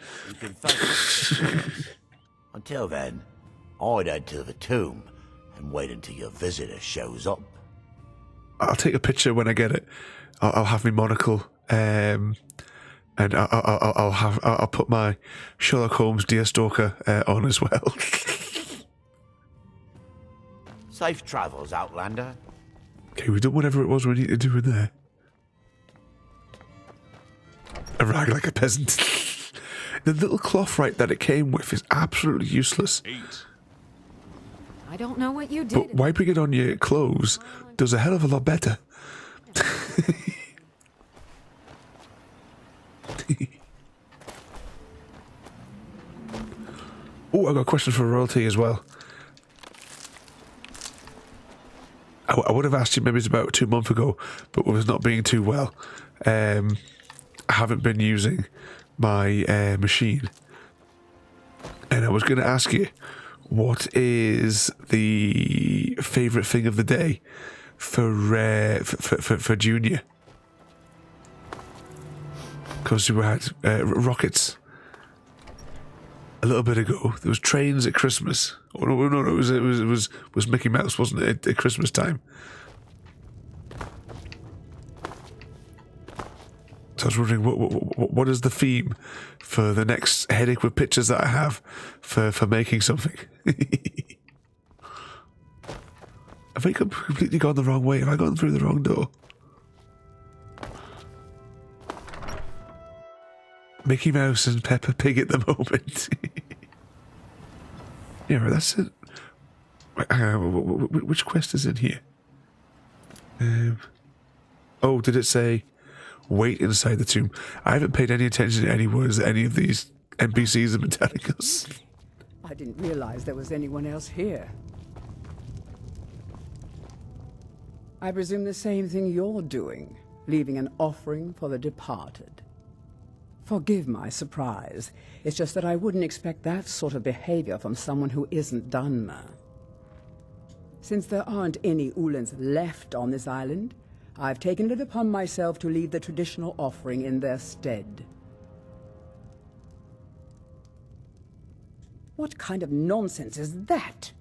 Until then, I'd head to the tomb and wait until your visitor shows up. I'll take a picture when I get it. I'll have my monocle And I'll put my Sherlock Holmes Deerstalker on as well. Safe travels, Outlander. Okay, we've done whatever it was we need to do in there. A rag like a peasant. The little cloth right that it came with is absolutely useless. I don't know what you did. But wiping it on your clothes does a hell of a lot better. Oh, I got a question for royalty as well. I would have asked you maybe it's about 2 months ago, but was not being too well. I haven't been using my machine, and I was going to ask you, what is the favourite thing of the day for Junior? Because we had rockets a little bit ago. There was trains at Christmas. Oh no, it was Mickey Mouse, wasn't it, at Christmas time? So I was wondering what is the theme for the next headache with pictures that I have for making something. Have I completely gone the wrong way? Have I gone through the wrong door? Mickey Mouse and Peppa Pig at the moment. Yeah, that's it. Which quest is in here? Oh, did it say wait inside the tomb? I haven't paid any attention to any words that any of these NPCs have been telling us. I didn't realize there was anyone else here. I presume the same thing you're doing, leaving an offering for the departed. Forgive my surprise. It's just that I wouldn't expect that sort of behavior from someone who isn't Dunmer. Since there aren't any Ulans left on this island, I've taken it upon myself to leave the traditional offering in their stead. What kind of nonsense is that?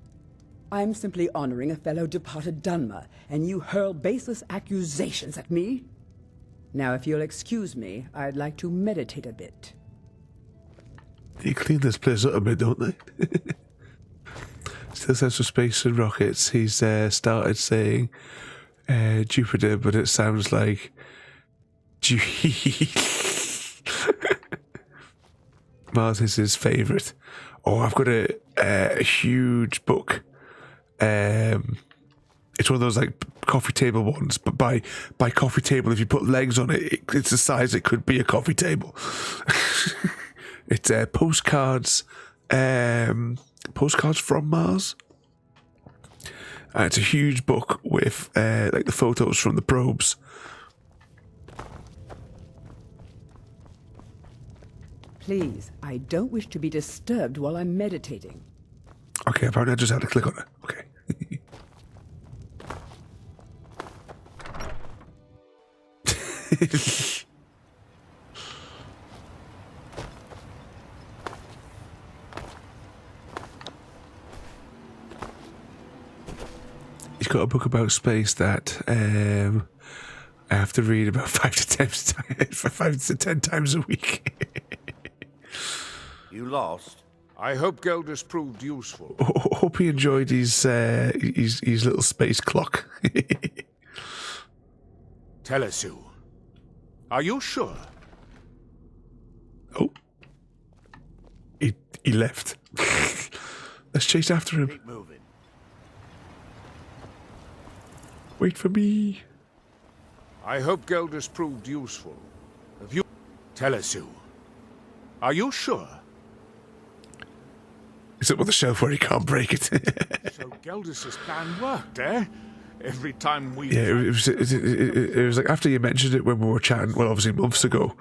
I'm simply honoring a fellow departed Dunmer, and you hurl baseless accusations at me? Now, if you'll excuse me, I'd like to meditate a bit. They clean this place up a bit, don't they? Still says for space and rockets. He's started saying Jupiter, but it sounds like Mars is his favourite. Oh, I've got a huge book. It's one of those like coffee table ones, but by coffee table, if you put legs on it, it's the size it could be a coffee table. It's postcards from Mars. It's a huge book with like the photos from the probes. Please, I don't wish to be disturbed while I'm meditating. Okay, apparently I just had to click on it. Okay. He's got a book about space that I have to read about 5 to 10 times a week. You lost? I hope Geldis proved useful. Hope he enjoyed his little space clock. Telesu, are you sure? Oh. He left. Let's chase after him. Keep moving. Wait for me. I hope Geldis proved useful. If you... Telesu, are you sure? Is it on the shelf where he can't break it? So Geldis' plan worked, eh? Every time we... Yeah, it was like after you mentioned it when we were chatting, well, obviously months ago.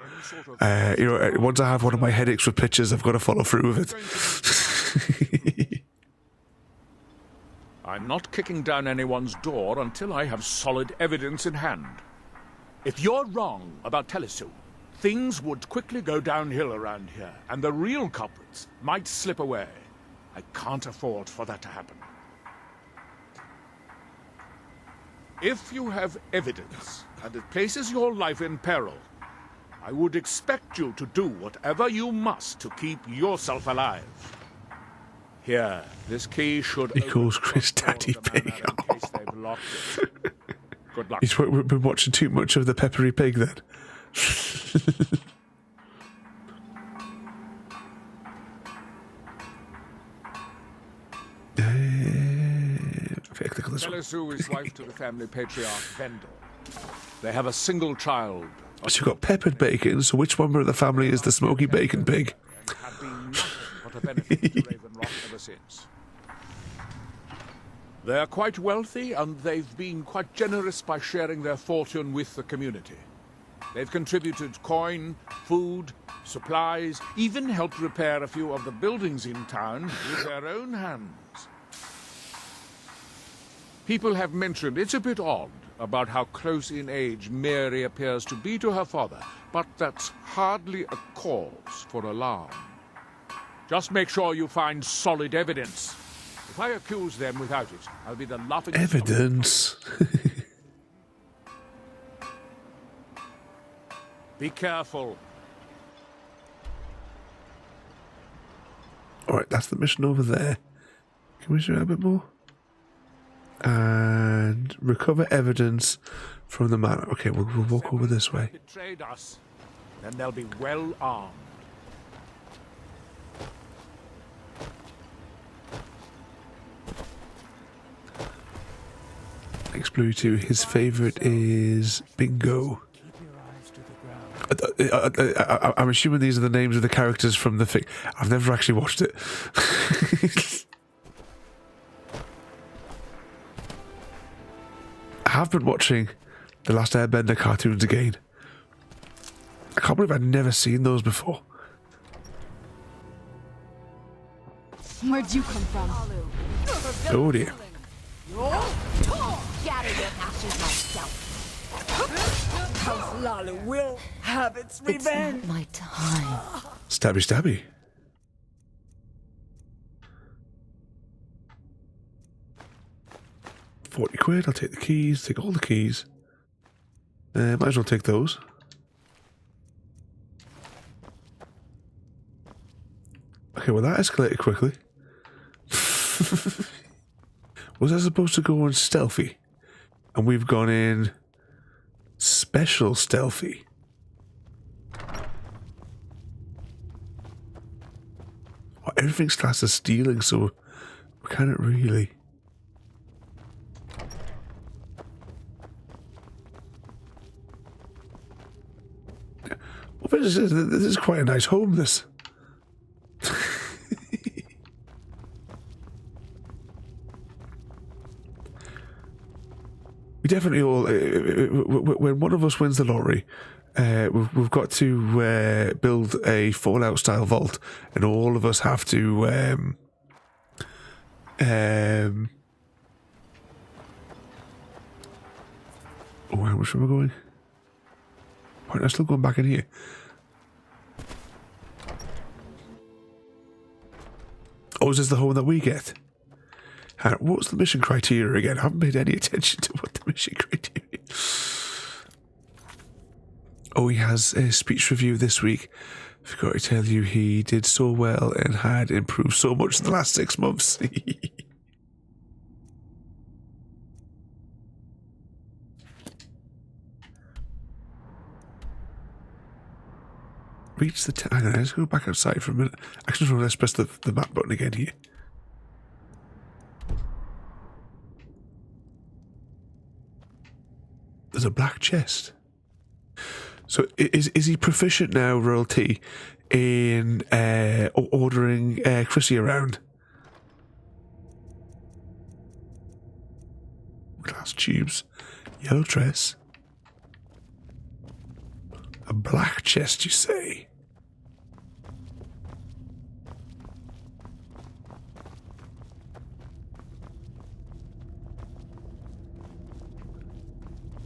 Once I have one of my headaches with pictures, I've got to follow through with it. I'm not kicking down anyone's door until I have solid evidence in hand. If you're wrong about Telesu, things would quickly go downhill around here, and the real culprits might slip away. I can't afford for that to happen. If you have evidence, and it places your life in peril, I would expect you to do whatever you must to keep yourself alive. Here, this key should... He calls Chris Daddy Pig. Good luck. He's been watching too much of the Peppery Pig then. Okay, click on this one. Sue is wife to the family patriarch Vendor. They have a single child. So you've got peppered bacon, so which member of the family is the smoky bacon pig? Have been nothing but a benefit to Ravenholm ever since. They are quite wealthy, and they've been quite generous by sharing their fortune with the community. They've contributed coin, food, supplies, even helped repair a few of the buildings in town with their own hands. People have mentioned it's a bit odd about how close in age Mary appears to be to her father, but that's hardly a cause for alarm. Just make sure you find solid evidence. If I accuse them without it, I'll be the laughing stock. Evidence? Be careful. Alright, that's the mission over there. Can we show a bit more? And recover evidence from the manor. Okay, we'll walk over this way. Betrayed us, then they'll be well armed. Explore 2, his favourite is Bingo. I'm assuming these are the names of the characters from the thing. I've never actually watched it. I have been watching the Last Airbender cartoons again. I can't believe I'd never seen those before. Where'd you come from? Oh dear. Gather your ashes myself. House Lala will have its revenge. It's not my time. Stabby stabby. £40, I'll take the keys, take all the keys. Might as well take those. Okay, well that escalated quickly. Was I supposed to go in stealthy? And we've gone in special stealthy. Oh, everything's classed as stealing, so we can't really. Well, this is quite a nice home, this. We definitely all, when one of us wins the lottery, we've got to build a Fallout style vault, and all of us have to oh, how much am I going? Why am I still going back in here? Oh, is this the home that we get? What's the mission criteria again? I haven't paid any attention to what the mission criteria is. Oh, he has a speech review this week. I forgot to tell you, he did so well and had improved so much in the last 6 months. Reach the hang on, let's go back outside for a minute. Actually, let's press the map button again here. There's a black chest. So is he proficient now, royalty, in ordering Chrissy around? Glass tubes, yellow dress, a black chest, you say?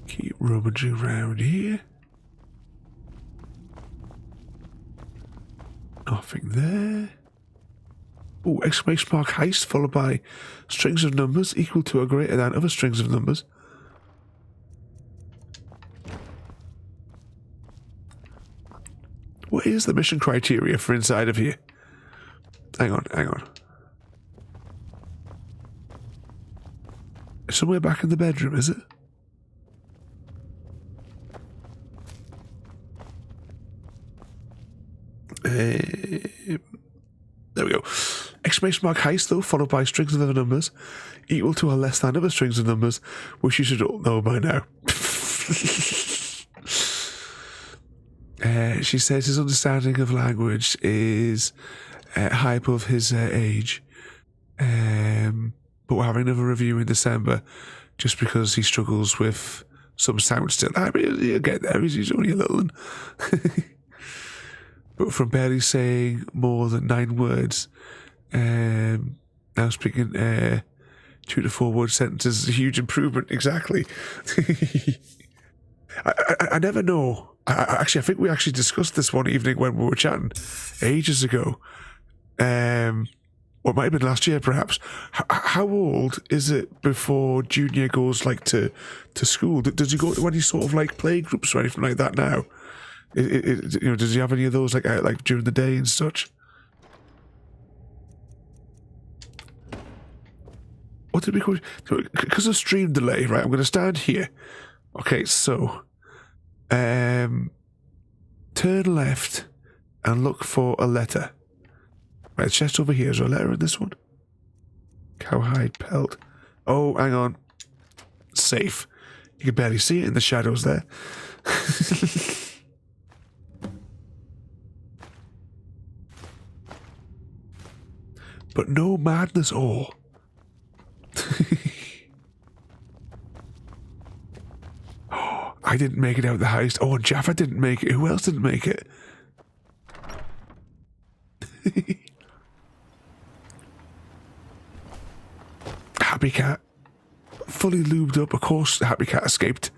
Keep rummaging around here. Nothing there. Oh, exclamation mark heist followed by strings of numbers equal to or greater than other strings of numbers. What is the mission criteria for inside of here? Hang on. Somewhere back in the bedroom, is it? There we go. Exclamation mark heist, though, followed by strings of other numbers, equal to or less than other strings of numbers, which you should all know by now. She says his understanding of language is high above his age. But we're having another review in December just because he struggles with some sound still. I mean, he'll get there. He's only a little one. But from barely saying more than 9 words, now speaking 2 to 4 word sentences is a huge improvement. Exactly. I never know. I think we actually discussed this one evening when we were chatting ages ago. Or it might have been last year, perhaps. How old is it before Junior goes like to school? Does he go to any sort of like play groups or anything like that now? Does he have any of those like during the day and such? What did we call it? Because of stream delay, right? I'm going to stand here. Okay, so turn left and look for a letter. Right, chest over here. Is there a letter in this one? Cowhide pelt. Oh, hang on. Safe. You can barely see it in the shadows there. But no madness all. Oh, I didn't make it out the heist. Oh, and Jaffa didn't make it. Who else didn't make it? Happy Cat. Fully lubed up. Of course, Happy Cat escaped.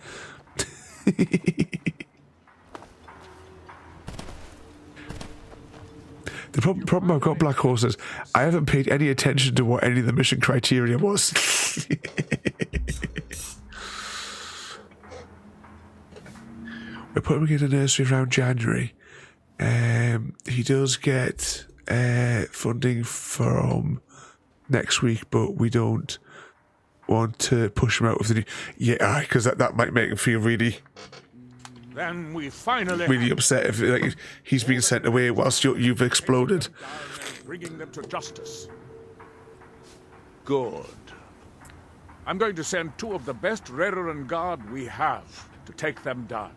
The problem I've got, Black Horses, I haven't paid any attention to what any of the mission criteria was. We're putting him in a nursery around January. He does get funding from next week, but we don't want to push him out of the new... Yeah, because that might make him feel really... Then we finally really upset if like, he's being sent away whilst you've exploded. Bringing them to justice. Good. I'm going to send 2 of the best Rerenn guard we have to take them down.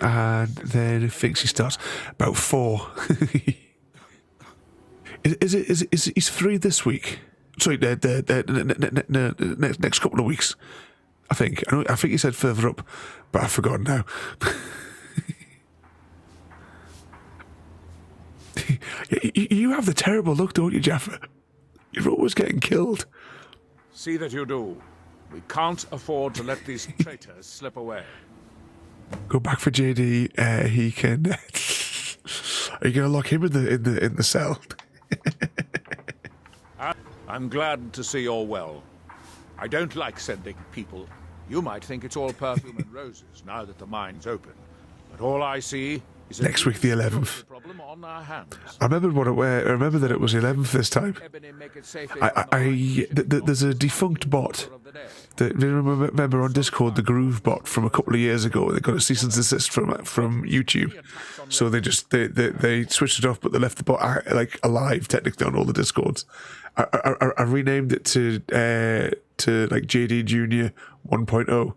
And then it thinks he starts about 4. is he's 3 this week? Sorry, the next couple of weeks. I think he said further up, but I've forgotten now. You have the terrible look, don't you, Jaffa? You're always getting killed. See that you do. We can't afford to let these traitors slip away. Go back for JD. He can. Are you going to lock him in the cell? I'm glad to see you're well. I don't like sending people. You might think it's all perfume and roses now that the mine's open, but all I see is next week, the 11th. Problem on our hands. I remember that it was 11th this time. There's a defunct bot. Remember on Discord, the Groove bot from a couple of years ago. They got a cease and desist from YouTube, so they switched it off, but they left the bot like alive technically on all the Discords. I renamed it to like JD Junior 1.0,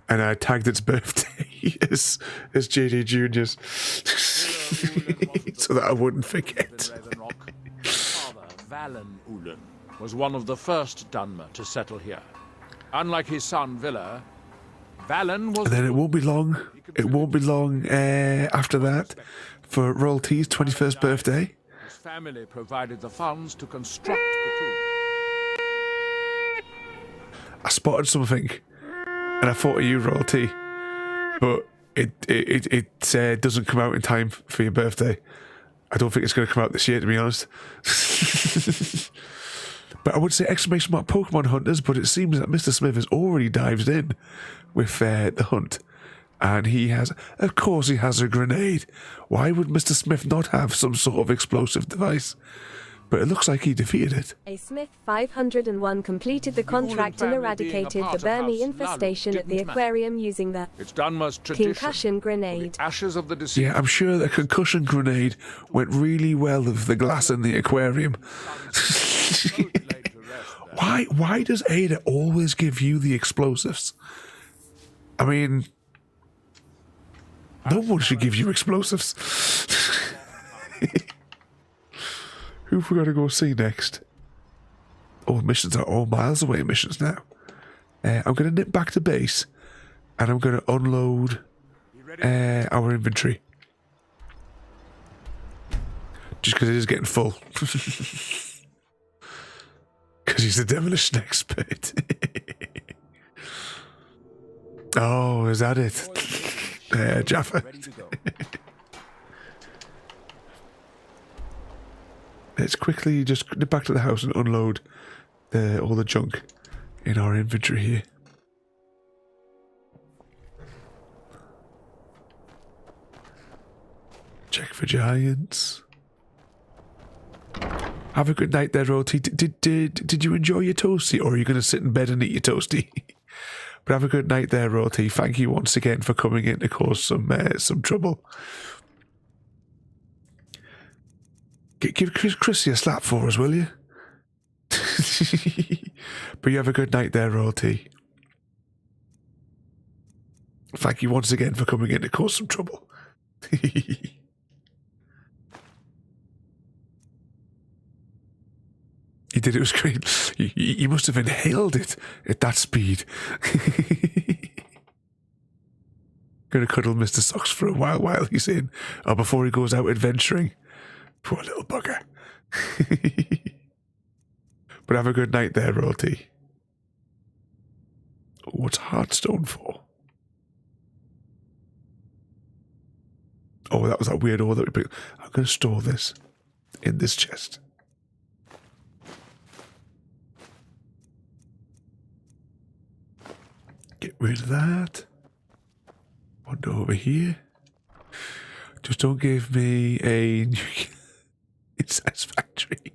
and I tagged its birthday as JD Junior's so that I wouldn't forget. Father Valen Ulen was one of the first Dunmer to settle here. Unlike his son Villa, Valen was. And then it won't be long. It won't be long after that for Royalty's 21st birthday. His family provided the funds to construct the tomb. I spotted something, and I thought of you, Royalty, but it doesn't come out in time for your birthday. I don't think it's going to come out this year, to be honest. But I would say exclamation mark Pokemon hunters, but it seems that Mr. Smith has already dived in with the hunt. And he has, of course he has a grenade. Why would Mr. Smith not have some sort of explosive device? But it looks like he defeated it. A Smith 501 completed the contract and eradicated the Burmese infestation at the aquarium using the It's Dunmer's tradition. concussion grenade. Ashes of the deceased. Yeah, I'm sure the concussion grenade went really well with the glass in the aquarium. Why does Ada always give you the explosives? I mean, no one should give you explosives. Who have we got to go see next? Oh, missions are all miles away missions now. I'm going to nip back to base and I'm going to unload our inventory. Just because it is getting full. Because he's the demolition expert. Oh, is that it? Jaffa. Let's quickly just nip back to the house and unload all the junk in our inventory here. Check for giants. Have a good night there, Roti. Did you enjoy your toasty, or are you going to sit in bed and eat your toasty? But have a good night there, Roti. Thank you once again for coming in to cause some trouble. Give Chrissy a slap for us, will you? But you have a good night there, Roti. Thank you once again for coming in to cause some trouble. You did, it was great. You must have inhaled it at that speed. Gonna cuddle Mr. Socks for a while he's in, or before he goes out adventuring. Poor little bugger. But have a good night there, Roti. What's Heartstone for? Oh, that was that weird ore that we picked. I'm going to store this in this chest. Get rid of that. One over here. Just don't give me a satisfactory.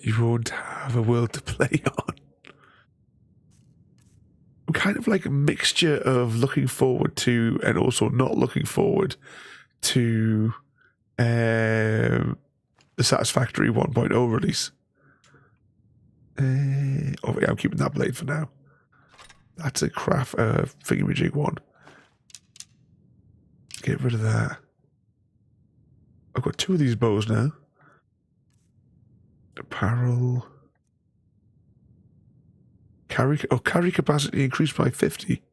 You won't have a world to play on. I'm kind of like a mixture of looking forward to and also not looking forward to the Satisfactory 1.0 release. Oh yeah, I'm keeping that blade for now. That's a craft thingamajig one. Get rid of that. I've got 2 of these bows now. Apparel. Carry capacity increased by 50.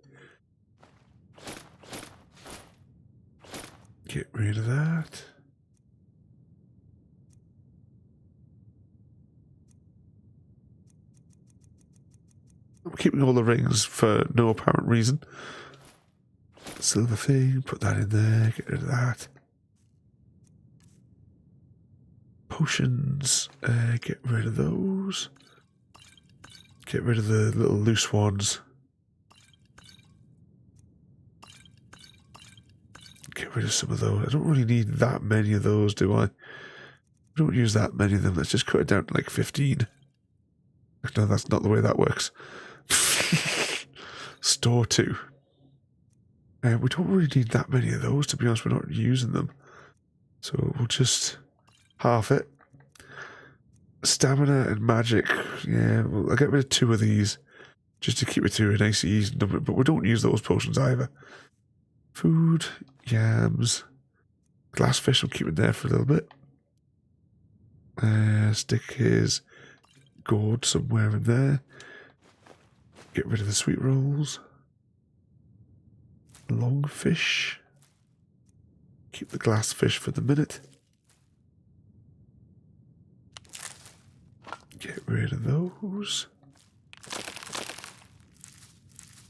Get rid of that. I'm keeping all the rings for no apparent reason. Silver thing, put that in there, get rid of that. Potions, get rid of those. Get rid of the little loose ones. Get rid of some of those. I don't really need that many of those, do I? I don't use that many of them. Let's just cut it down to like 15. No, that's not the way that works. Store 2. We don't really need that many of those, to be honest. We're not using them. So we'll just half it. Stamina and magic. Yeah, well, I'll get rid of 2 of these just to keep it to a nice easy number. But we don't use those potions either. Food, yams, glassfish. I'll keep it there for a little bit. Stick his gourd somewhere in there. Get rid of the sweet rolls. Longfish. Keep the glassfish for the minute. Get rid of those.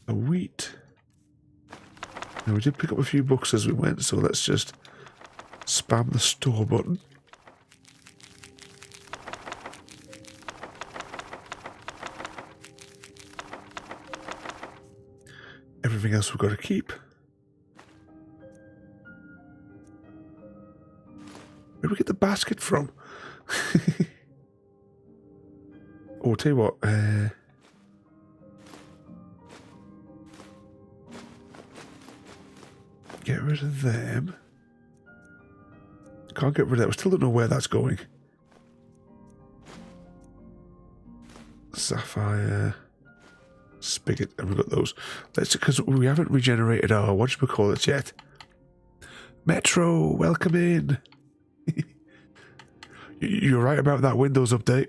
The wheat. Now we did pick up a few books as we went, so let's just spam the store button. Everything else we've got to keep. Where do we get the basket from? Oh, I'll tell you what. Get rid of them. Can't get rid of that. We still don't know where that's going. Sapphire. Spigot. And we've got those. Let's, because we haven't regenerated our, what should we call it yet? Metro, welcome in. You're right about that Windows update.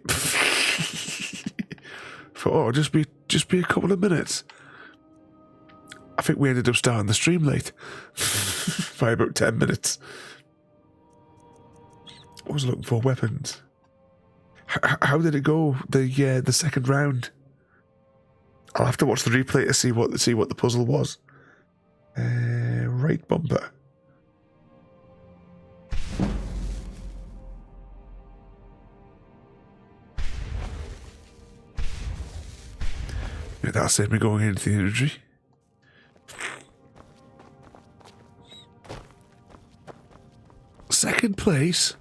Oh, just be a couple of minutes. I think we ended up starting the stream late by about 10 minutes. I was looking for weapons. How did it go? The second round. I'll have to watch the replay to see what the puzzle was. Right bumper. Yeah, that'll save me going into the inventory. Second place.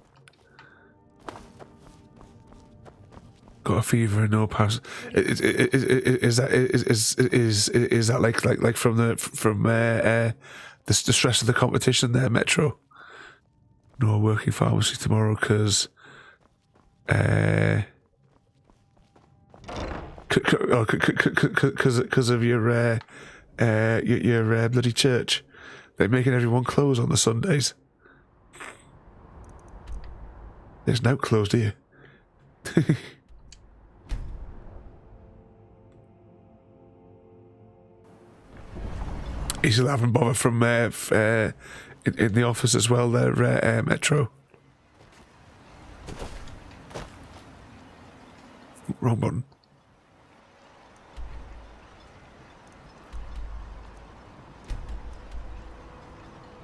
Got a fever and no pass. Is that like from the stress of the competition there, Metro? No working pharmacy tomorrow because of your bloody church. They're making everyone close on the Sundays. It's now closed here. He's 11 bother from in the office as well there, Metro. Wrong button.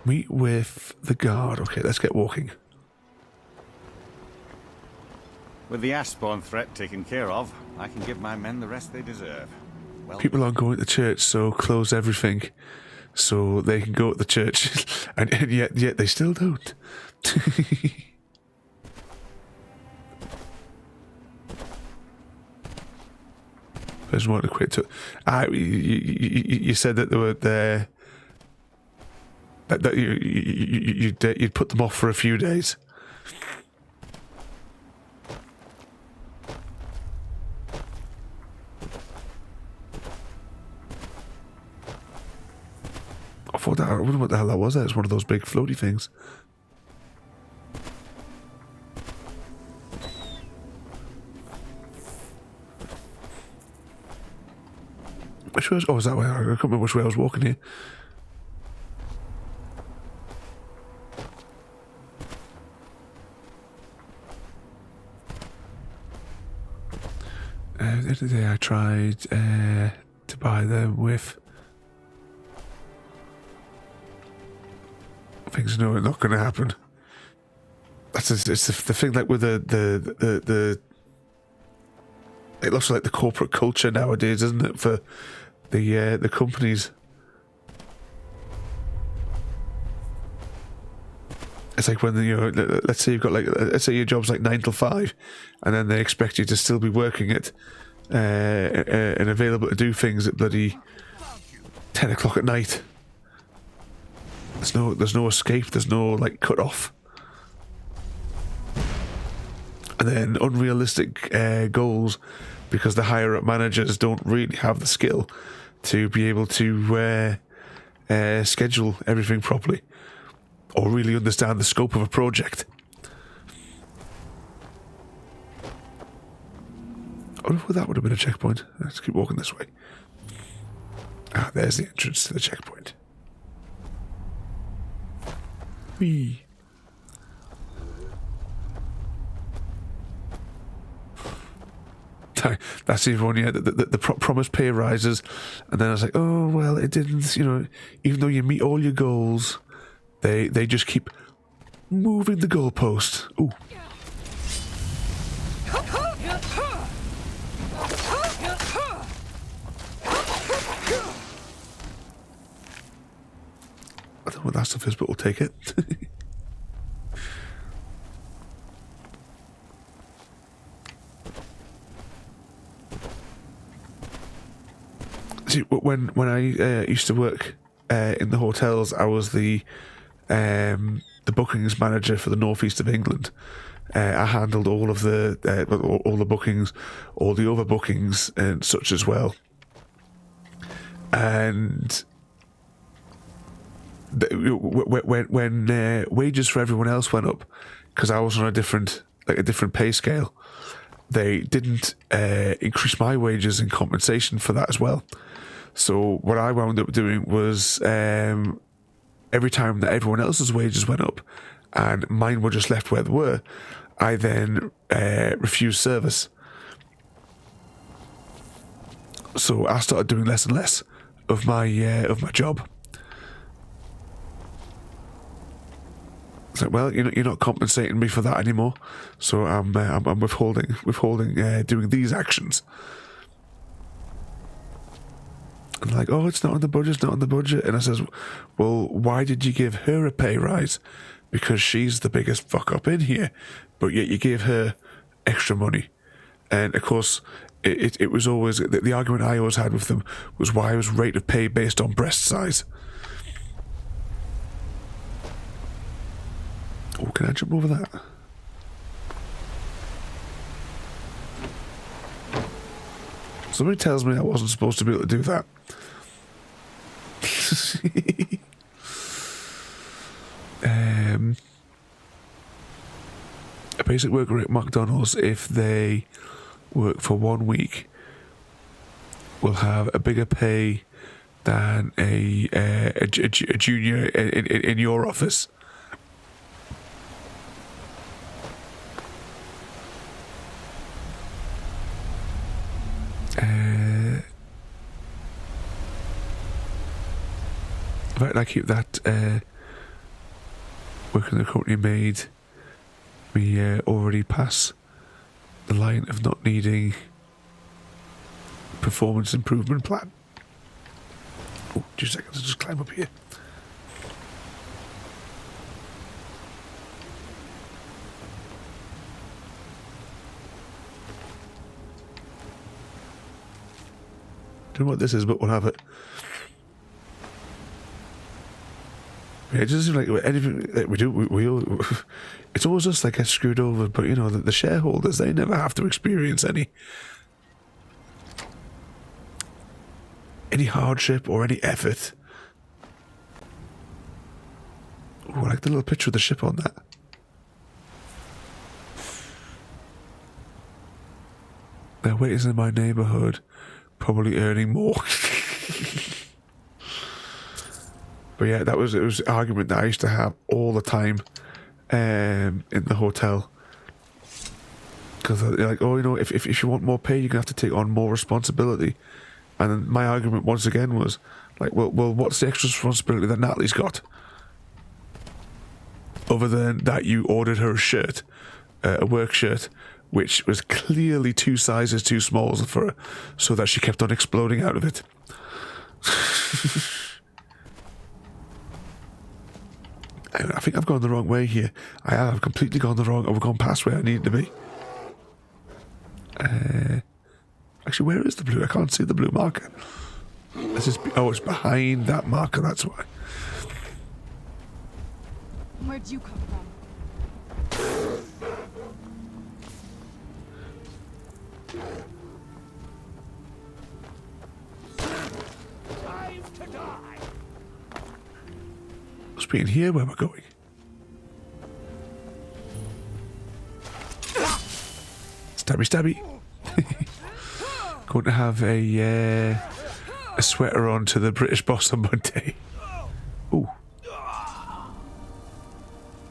Meet with the guard. Okay, let's get walking. With the Ashspawn threat taken care of, I can give my men the rest they deserve. Well, people aren't going to church, so close everything so they can go to the church, and yet they still don't. There's more to quit to. You said that they were there. That you'd put them off for a few days. I wonder what the hell that was. It's one of those big floaty things. Which way? Oh, is that way? I can't remember which way I was walking here. The other day I tried to buy them with things. No, not going to happen. It's the thing, like with the it looks like the corporate culture nowadays, isn't it, for the companies? It's like when let's say you've got let's say your job's like 9 till 5, and then they expect you to still be working it and available to do things at bloody 10 o'clock at night. There's no escape. There's no like cut off. And then unrealistic goals, because the higher up managers don't really have the skill to be able to schedule everything properly, or really understand the scope of a project. I wonder if that would have been a checkpoint. Let's keep walking this way. Ah, there's the entrance to the checkpoint. Whee. That's even one, yeah, the promised pay rises, and then I was like, oh, well, it didn't, even though you meet all your goals, they just keep moving the goalpost. Ooh. what that stuff is, but we'll take it. See, when I used to work in the hotels, I was the bookings manager for the northeast of England. I handled all of the bookings, all the overbookings and such as well. And when wages for everyone else went up, because I was on a different pay scale, they didn't increase my wages in compensation for that as well. So what I wound up doing was every time that everyone else's wages went up and mine were just left where they were, I then refused service. So I started doing less and less of my job. It's like, well, you're not compensating me for that anymore, so I'm withholding doing these actions. And like, oh, it's not on the budget, it's not on the budget. And I says, well, why did you give her a pay rise? Because she's the biggest fuck up in here, but yet you gave her extra money. And of course, it was always, the argument I always had with them was why I was rate of pay based on breast size. Oh, can I jump over that? Somebody tells me I wasn't supposed to be able to do that. A basic worker at McDonald's, if they work for 1 week, will have a bigger pay than a junior in your office. In fact, I keep that working in the company made me already pass the line of not needing performance improvement plan. Oh, 2 seconds, I'll just climb up here. Don't know what this is, but we'll have it. Yeah, it doesn't seem like anything that we do, we all, it's always us that gets screwed over, but you know, the shareholders, they never have to experience any hardship or any effort. Oh, I like the little picture of the ship on that. They're waiting in my neighbourhood, probably earning more. But yeah, it was an argument that I used to have all the time in the hotel. Because they're like, oh, you know, if you want more pay, you're going to have to take on more responsibility. And then my argument once again was like, well, what's the extra responsibility that Natalie's got? Other than that you ordered her a shirt, a work shirt, which was clearly 2 sizes too small for her, so that she kept on exploding out of it. I think I've gone the wrong way here. I have completely gone the wrong. I've gone past where I need to be. Actually, where is the blue? I can't see the blue marker. Oh, it's behind that marker. That's why. Where'd you come from? Time to die. Must be in here where we're going. Stabby, stabby. Going to have a sweater on to the British boss on Monday. Ooh.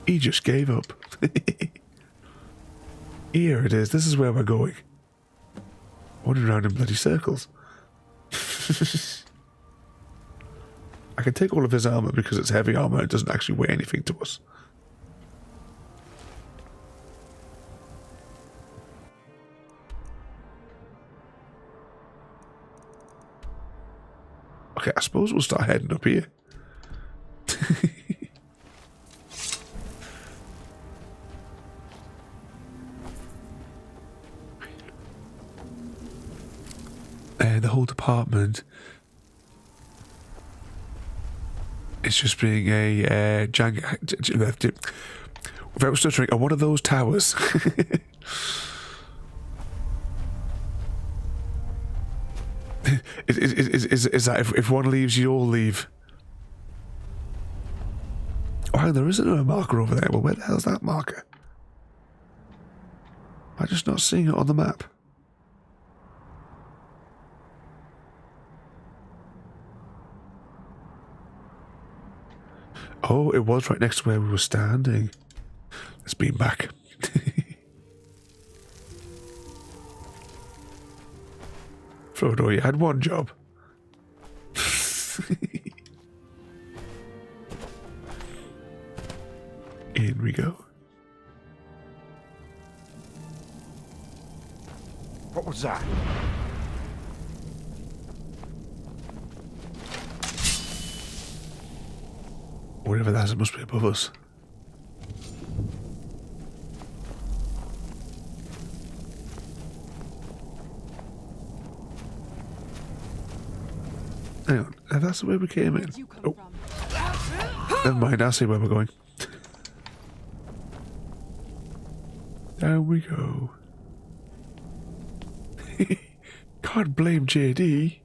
He just gave up. Here it is. This is where we're going. Wandering around in bloody circles. I can take all of his armor because it's heavy armor. It doesn't actually weigh anything to us. Okay, I suppose we'll start heading up here. the whole department is just being a without stuttering, on one of those towers. Is that if one leaves, you all leave? Oh, there isn't a marker over there. Well, where the hell's that marker? I'm just not seeing it on the map. Oh, it was right next to where we were standing. Let's beam back. Frodo, you had one job. In we go. What was that? Whatever that is, it must be above us. Hang on, if that's the way we came in. Oh. Never mind, I'll see where we're going. Down we go. Can't blame JD.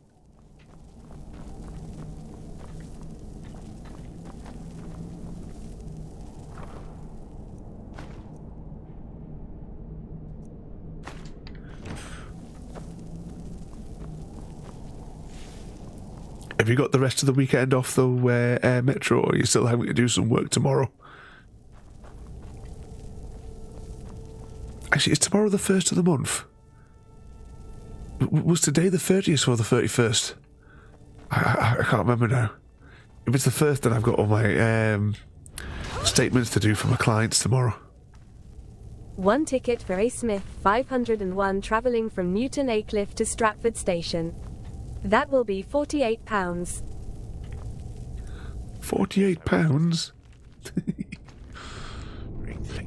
Have you got the rest of the weekend off though, Metro, or are you still having to do some work tomorrow? Actually, is tomorrow the 1st of the month? Was today the 30th or the 31st? I can't remember now. If it's the 1st, then I've got all my statements to do for my clients tomorrow. 1 ticket for A. Smith, 501, travelling from Newton Aycliffe to Stratford Station. That will be £48. £48?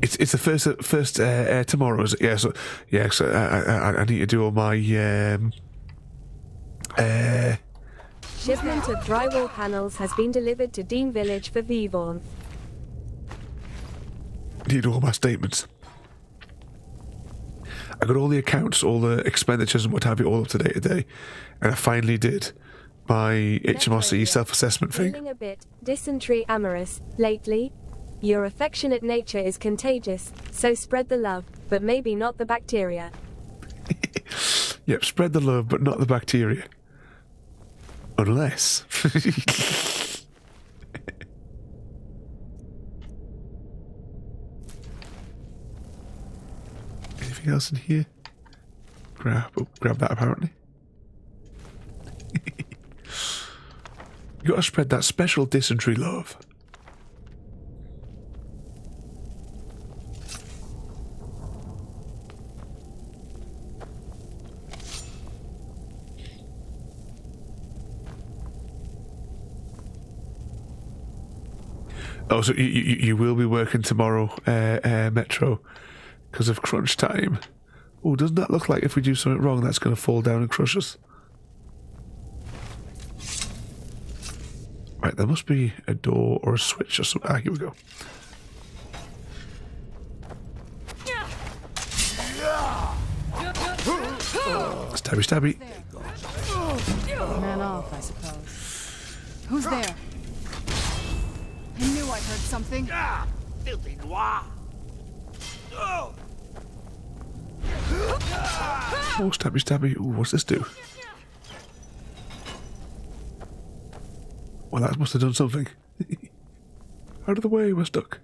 It's the first tomorrow, is it? Yeah, so I need to do all my Shipment of drywall panels has been delivered to Dean Village for Vivorn. Need all my statements. I got all the accounts, all the expenditures and what have you, all up to date today, and I finally did my HMRC self-assessment thing. Feeling a bit dysentery amorous lately? Your affectionate nature is contagious, so spread the love, but maybe not the bacteria. Yep, spread the love, but not the bacteria. Unless... Anything else in here? Grab that apparently. You gotta spread that special dysentery love. Oh, so you will be working tomorrow, Metro, because of crunch time. Oh, doesn't that look like if we do something wrong, that's going to fall down and crush us? Right, there must be a door or a switch or something. Ah, here we go. Stabby, stabby. Man off, I suppose. Who's there? I knew I heard something. Filthy noir! Oh, stabby, stabby. Ooh, what's this do? Well, that must have done something. Out of the way, we're stuck.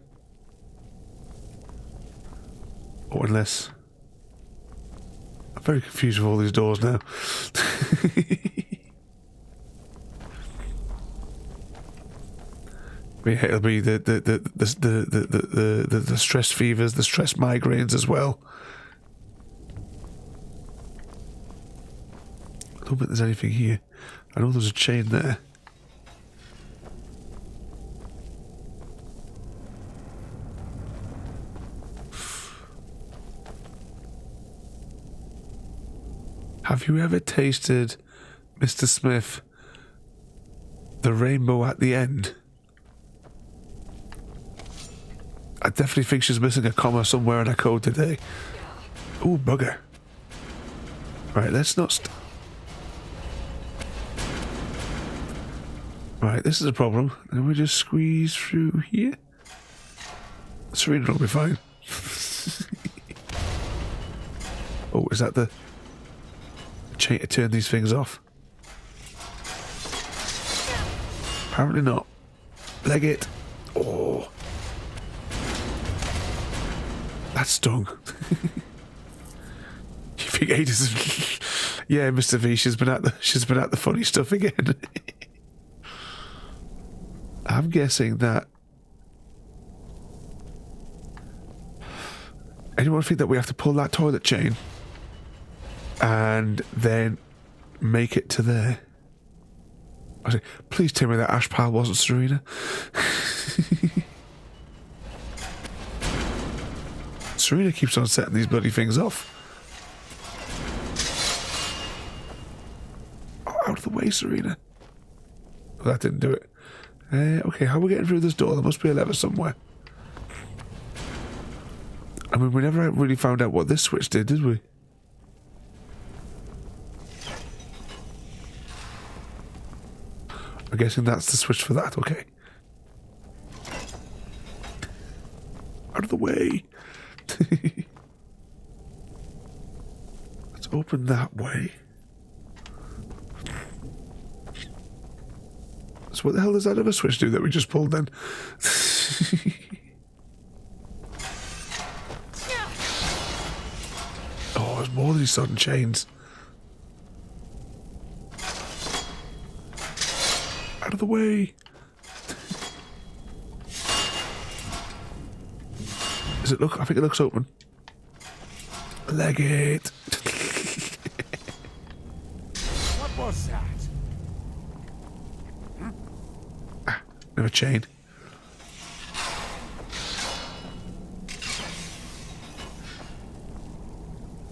Oh, unless... I'm very confused with all these doors now. Yeah, it'll be the stress fevers, the stress migraines as well. I don't think there's anything here. I know there's a chain there. Have you ever tasted Mr. Smith. The rainbow at the end. I definitely think she's missing a comma somewhere in her code today. Ooh, bugger. Right, let's not... Right, this is a problem. Then we just squeeze through here. Serena will be fine. Oh, is that the chain to turn these things off? Apparently not. Leg it. Oh. That stung. You think ages? Yeah, Mr. V, she's been at the funny stuff again. I'm guessing that. Anyone think that we have to pull that toilet chain and then make it to there? I say, please tell me that ash pile wasn't Serena. Serena keeps on setting these bloody things off. Oh, out of the way, Serena. Well, that didn't do it. Okay, how are we getting through this door? There must be a lever somewhere. I mean, we never really found out what this switch did we? I'm guessing that's the switch for that, okay. Out of the way. Let's open that way. So what the hell does that other switch do that we just pulled then? Oh, there's more of these sudden chains. Out of the way. Does it look? I think it looks open. Leg it. What was that? Another chain.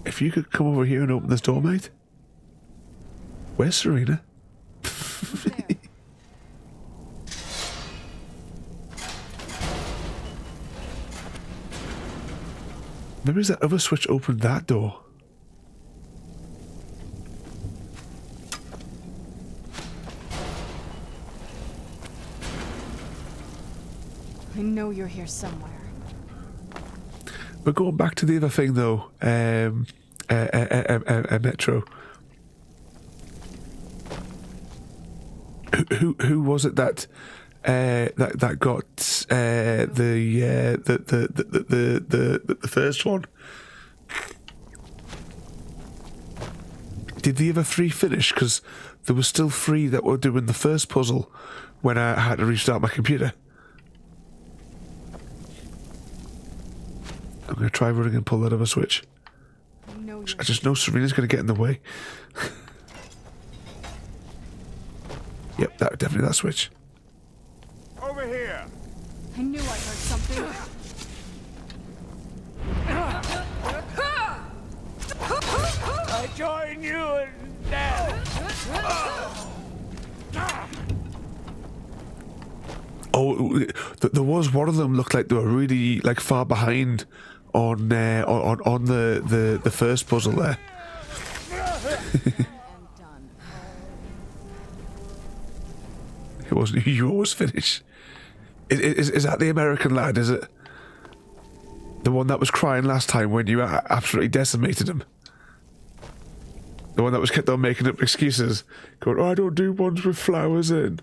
If you could come over here and open this door, mate. Where's Serena? Maybe that other switch opened that door. I know you're here somewhere. We're going back to the other thing though. Metro. Who was it that got the first one? Did the other three finish? Because there was still three that were doing the first puzzle when I had to restart my computer. I'm going to try running and pull that other switch. I just know Serena's going to get in the way. Yep, definitely that switch. Over here. I knew I heard something. I join you in death. Oh, there was one of them looked like they were really like far behind on the first puzzle there. It wasn't you always finish. Is that the American lad, is it? The one that was crying last time when you absolutely decimated him? The one that was kept on making up excuses, going, "Oh, I don't do ones with flowers in."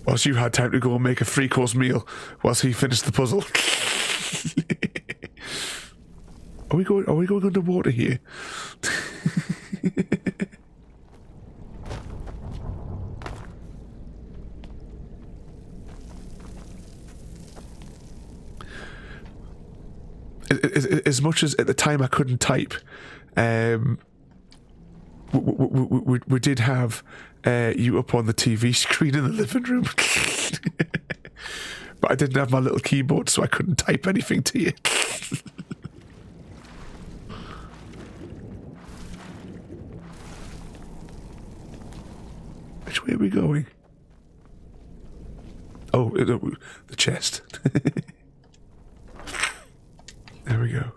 Whilst you had time to go and make a 3-course meal whilst he finished the puzzle. Are we going underwater here? As much as at the time I couldn't type, we did have you up on the TV screen in the living room. But I didn't have my little keyboard, so I couldn't type anything to you. way are we going? Oh, the chest. There we go.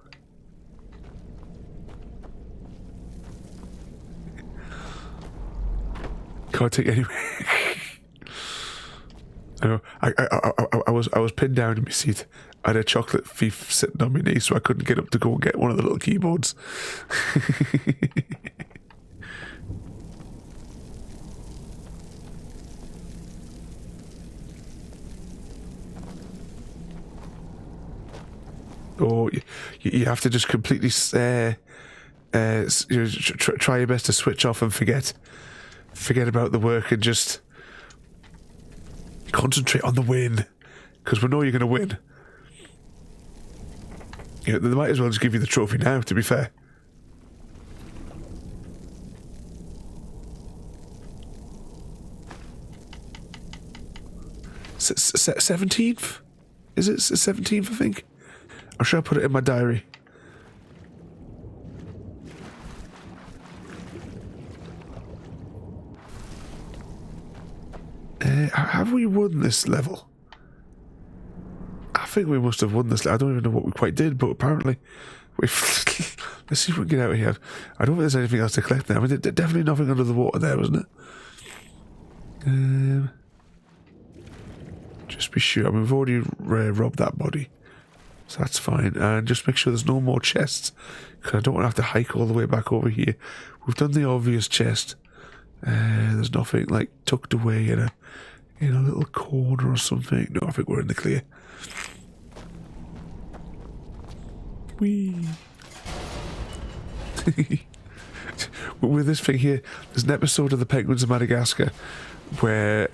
Can't take anywhere. I know. I was pinned down in my seat. I had a chocolate thief sitting on my knee, so I couldn't get up to go and get one of the little keyboards. Oh, you have to just completely try your best to switch off and forget about the work and just concentrate on the win, because we know you're going to win. You know, they might as well just give you the trophy now, to be fair. S 17th? Is it 17th, I think? Or should I put it in my diary? Have we won this level? I think we must have won this level. I don't even know what we quite did, but apparently we've... Let's see if we can get out of here. I don't think there's anything else to collect now. I mean, there's definitely nothing under the water there, wasn't it? Just be sure. I mean, we've already robbed that body, so that's fine. And just make sure there's no more chests, because I don't want to have to hike all the way back over here. We've done the obvious chest. There's nothing like tucked away in a little corner or something. No, I think we're in the clear. Whee! With this thing here, there's an episode of the Penguins of Madagascar where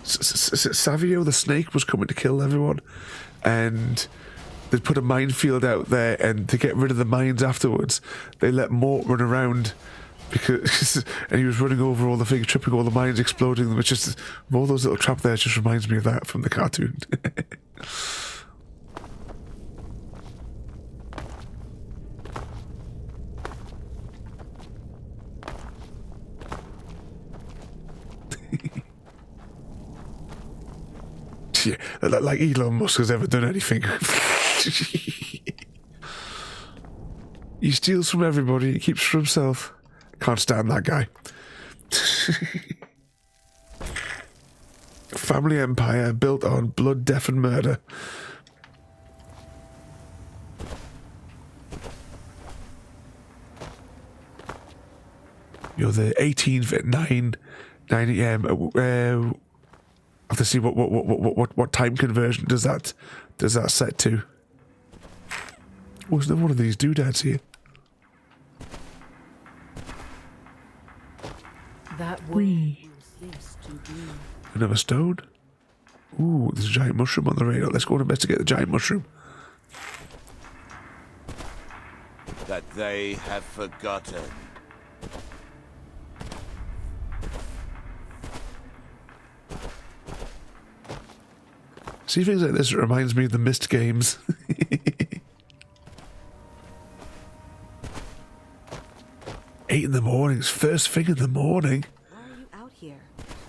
Savio the snake was coming to kill everyone, and they put a minefield out there, and to get rid of the mines afterwards, they let Mort run around. Because and he was running over all the things, tripping all the mines, exploding them. It's just all those little trap there. Just reminds me of that from the cartoon. Yeah, like Elon Musk has ever done anything. He steals from everybody. He keeps for himself. Can't stand that guy. Family empire built on blood, death, and murder. You're the 18th at 9 AM. I have to see what time conversion does that set to? Was there one of these doodads here? That way seems to be. Another stone. Ooh, there's a giant mushroom on the radar. Let's go and investigate the giant mushroom. That they have forgotten. See things like this, it reminds me of the Myst games. 8 in the morning, it's first thing in the morning. Why are you out here?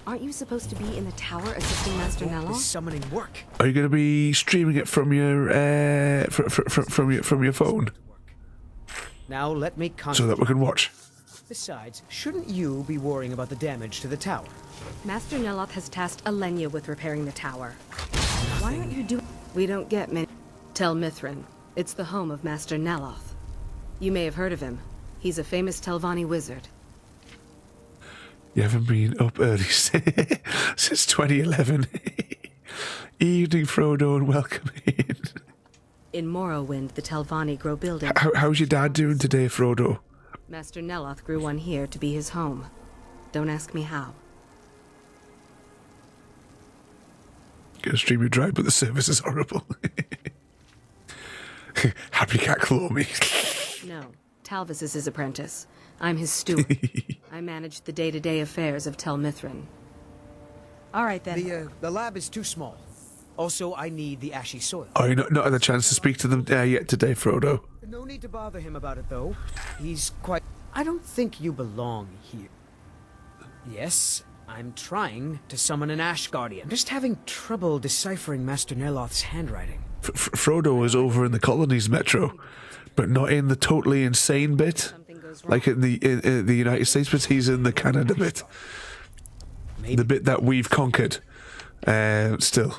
Aren't you supposed to be in the tower assisting Master Nello? Is summoning work. Are you going to be streaming it from your from your phone? Now let me so that we can watch. Besides, shouldn't you be worrying about the damage to the tower? Master Neloth has tasked Alenia with repairing the tower. Why aren't you doing... We don't get many... Tel Mithrin. It's the home of Master Neloth. You may have heard of him. He's a famous Telvanni wizard. You haven't been up early since 2011. Evening, Frodo, and welcome in. In Morrowind, the Telvanni grow buildings. How's your dad doing today, Frodo? Master Neloth grew one here to be his home. Don't ask me how. Gonna stream you dry, but the service is horrible. Happy cat claw me. No, Talvis is his apprentice. I'm his steward. I manage the day-to-day affairs of Tel Mithrin. All right, then. The lab is too small. Also, I need the ashy soil. Oh, you're not had a chance to speak to them yet today, Frodo. No need to bother him about it, though. He's quite... I don't think you belong here. Yes, I'm trying to summon an Ash Guardian. I'm just having trouble deciphering Master Neloth's handwriting. Frodo is over in the colonies, Metro, but not in the totally insane bit, like in the United States, but he's in the Canada bit. The bit that we've conquered, still.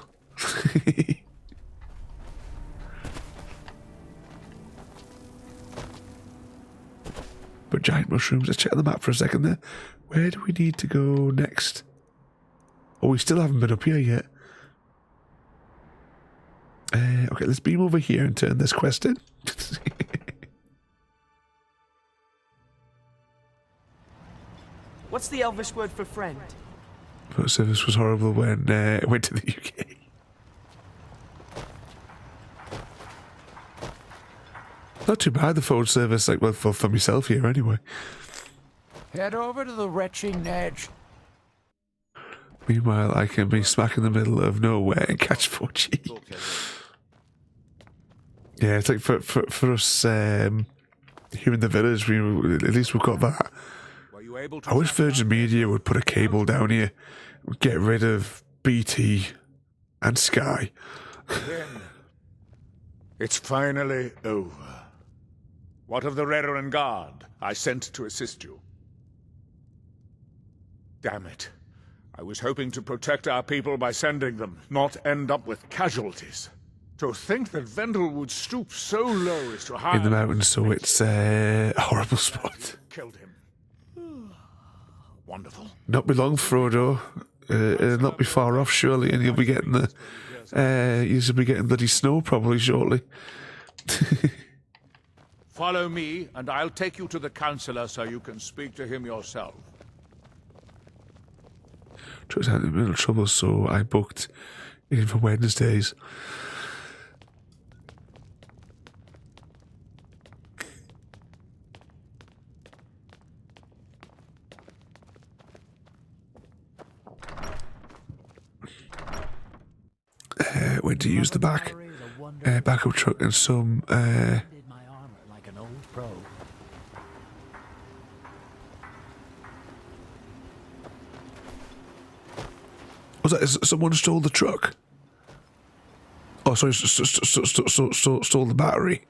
But giant mushrooms, let's check the map for a second there. Where do we need to go next? Oh, we still haven't been up here yet. Okay, let's beam over here and turn this quest in. What's the Elvish word for friend? But service was horrible when I went to the UK. Not too bad, the phone service, like, well, for myself here anyway. Head over to the retching edge. Meanwhile, I can be smack in the middle of nowhere and catch 4G. Yeah, it's like for us here in the village, at least we've got that. I wish Virgin Media would put a cable down here, get rid of BT and Sky. It's finally over. What of the Reverend Guard I sent to assist you? Damn it. I was hoping to protect our people by sending them, not end up with casualties. To think that Vendel would stoop so low as to hire... In the mountains, so it's a horrible spot. Killed him. Wonderful. Not be long, Frodo. Not be far off, surely, and you'll be getting you'll be getting bloody snow probably shortly. Follow me, and I'll take you to the Councillor so you can speak to him yourself. I was having a little trouble, so I booked in for Wednesdays. Went to use the backup truck and some was that someone stole the truck? Oh, sorry, stole the battery.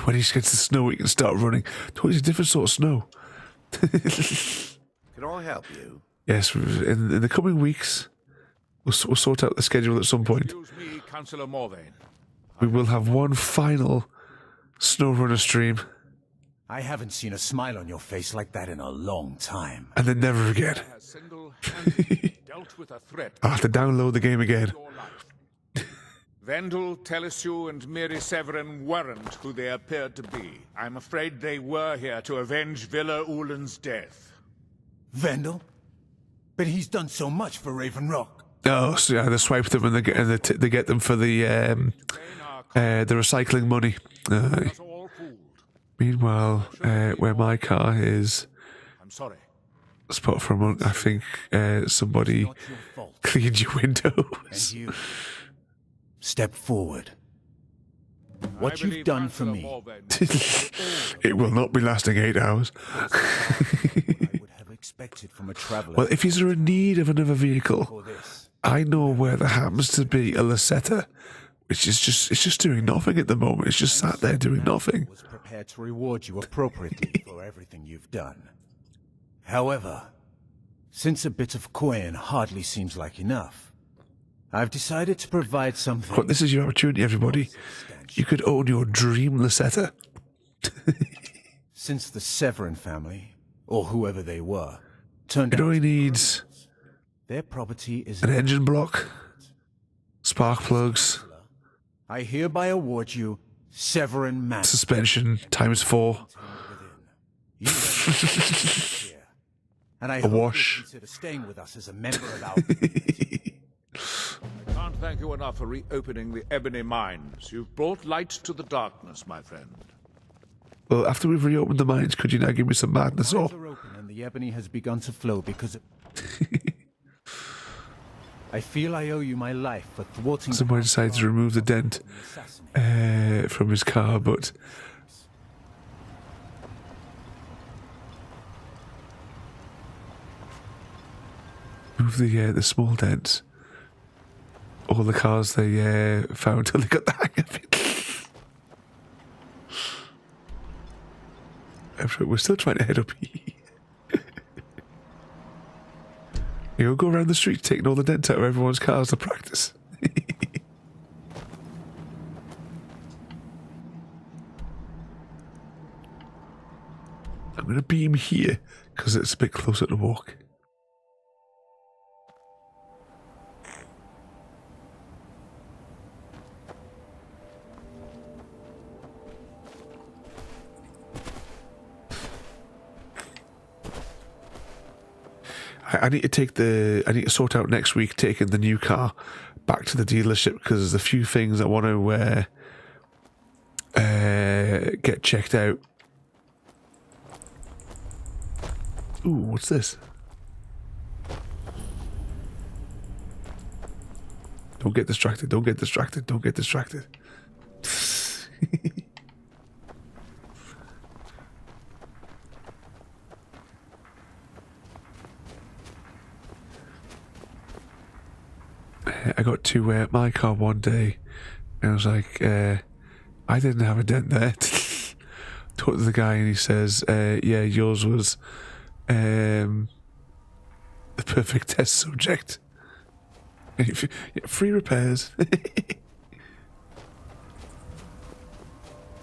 When he gets the snow, he can start running. Totally different sort of snow. Can I help you? Yes, in the coming weeks, we'll sort out the schedule at some point. Excuse me, Councillor Morvain. We will have one final SnowRunner stream. I haven't seen a smile on your face like that in a long time. And then never again. Dealt with a threat. I'll have to download the game again. Vendel, Telesue, and Miri Severin weren't who they appeared to be. I'm afraid they were here to avenge Villa Ulen's death. Vendel? But he's done so much for Raven Rock. Oh, so yeah, they swipe them and they get them for the recycling money. Meanwhile, where my car is, I'm sorry. Spot from, I think somebody cleaned your windows. And you step forward. What you've done for me. It will not be lasting 8 hours. Expected from a traveler. Well, if he's in need of another vehicle, I know where there happens to be a Lasetta, which is just doing nothing at the moment. It's just sat there doing nothing. Was prepared to reward you appropriately for everything you've done. However, since a bit of coin hardly seems like enough, I've decided to provide something. But this is your opportunity, everybody. You could own your dream Lasetta. Since the Severin family, or whoever they were, turned it out only needs their property is an engine block, spark plugs, I hereby award you Severin Manor. Suspension ×4. And I a wash. Consider staying with us as a member of our I can't thank you enough for reopening the Ebony Mines. You've brought light to the darkness, my friend. Well, after we've reopened the mines, could you now give me some madness Mines are open and the ebony has begun to flow because of... I feel I owe you my life for thwarting... Someone decided to remove the dent from his car, but remove the small dents. All the cars they found until they got the hang of it. I'm sure we're still trying to head up here. You'll go around the street taking all the dents out of everyone's cars to practice. I'm going to beam here because it's a bit closer to walk. I need to sort out next week taking the new car back to the dealership because there's a few things I want to get checked out. Ooh, what's this? Don't get distracted, don't get distracted, don't get distracted. I got to my car one day and I was like, I didn't have a dent there. Talked to the guy and he says, yeah, yours was the perfect test subject. Free repairs.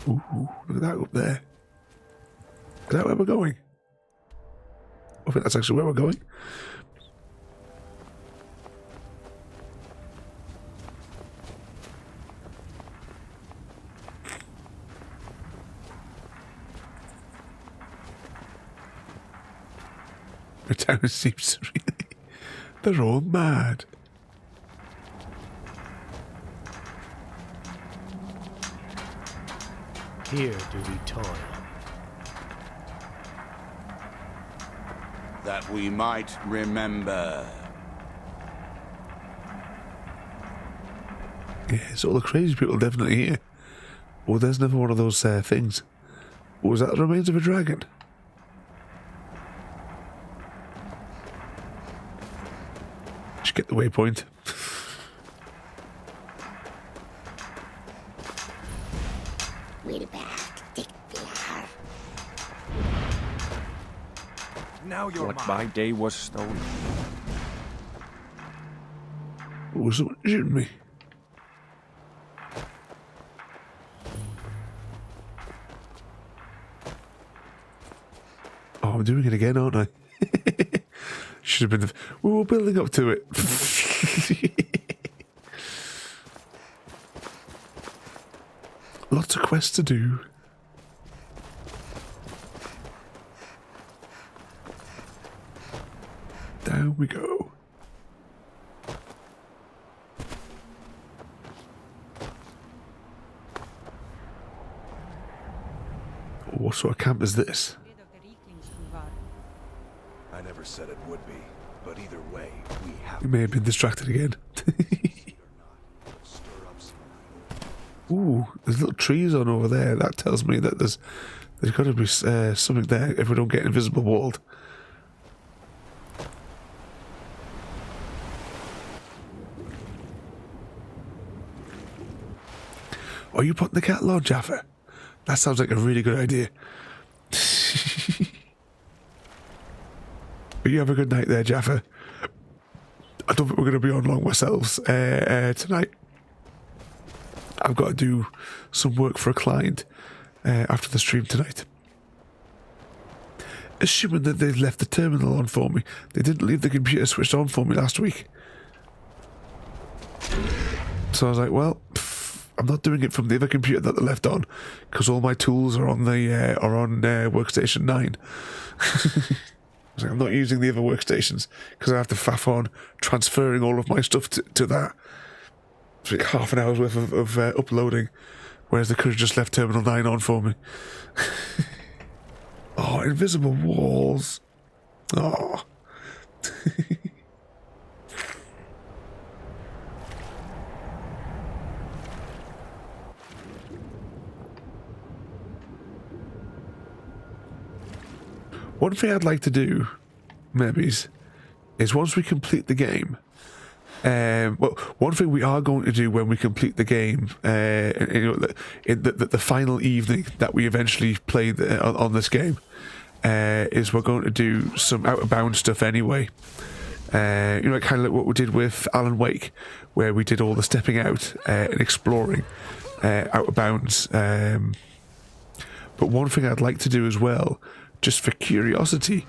Ooh, look at that up there. Is that where we're going? I think that's actually where we're going. The town seems really... They're all mad. Here do we toil. That we might remember. Yeah, so all the crazy people definitely here. Oh, there's never one of those things. Was that the remains of a dragon? Just get the waypoint. Now you're What my day was stolen. Was someone shooting me? Oh, I'm doing it again, aren't I? Should have been. We were building up to it. Lots of quests to do. Down we go. What sort of camp is this? I never said it would be, but either way, we have. You may have been distracted again. Ooh, there's little trees on over there. That tells me that there's got to be something there if we don't get invisible walled. Are you putting the cattle on, Jaffa? That sounds like a really good idea. You have a good night there, Jaffa. I don't think we're going to be on long ourselves tonight. I've got to do some work for a client after the stream tonight. Assuming that they've left the terminal on for me. They didn't leave the computer switched on for me last week. So I was like, well, I'm not doing it from the other computer that they left on because all my tools are on the workstation 9. I was like, I'm not using the other workstations because I have to faff on transferring all of my stuff to that. It's like half an hour's worth of uploading, whereas they could have just left Terminal 9 on for me. Oh, invisible walls. Oh. One thing I'd like to do, maybe, is once we complete the game, well, one thing we are going to do when we complete the game, in the final evening that we eventually play on this game, is we're going to do some out of bounds stuff anyway. Kind of like what we did with Alan Wake, where we did all the stepping out and exploring out of bounds. But one thing I'd like to do as well, just for curiosity,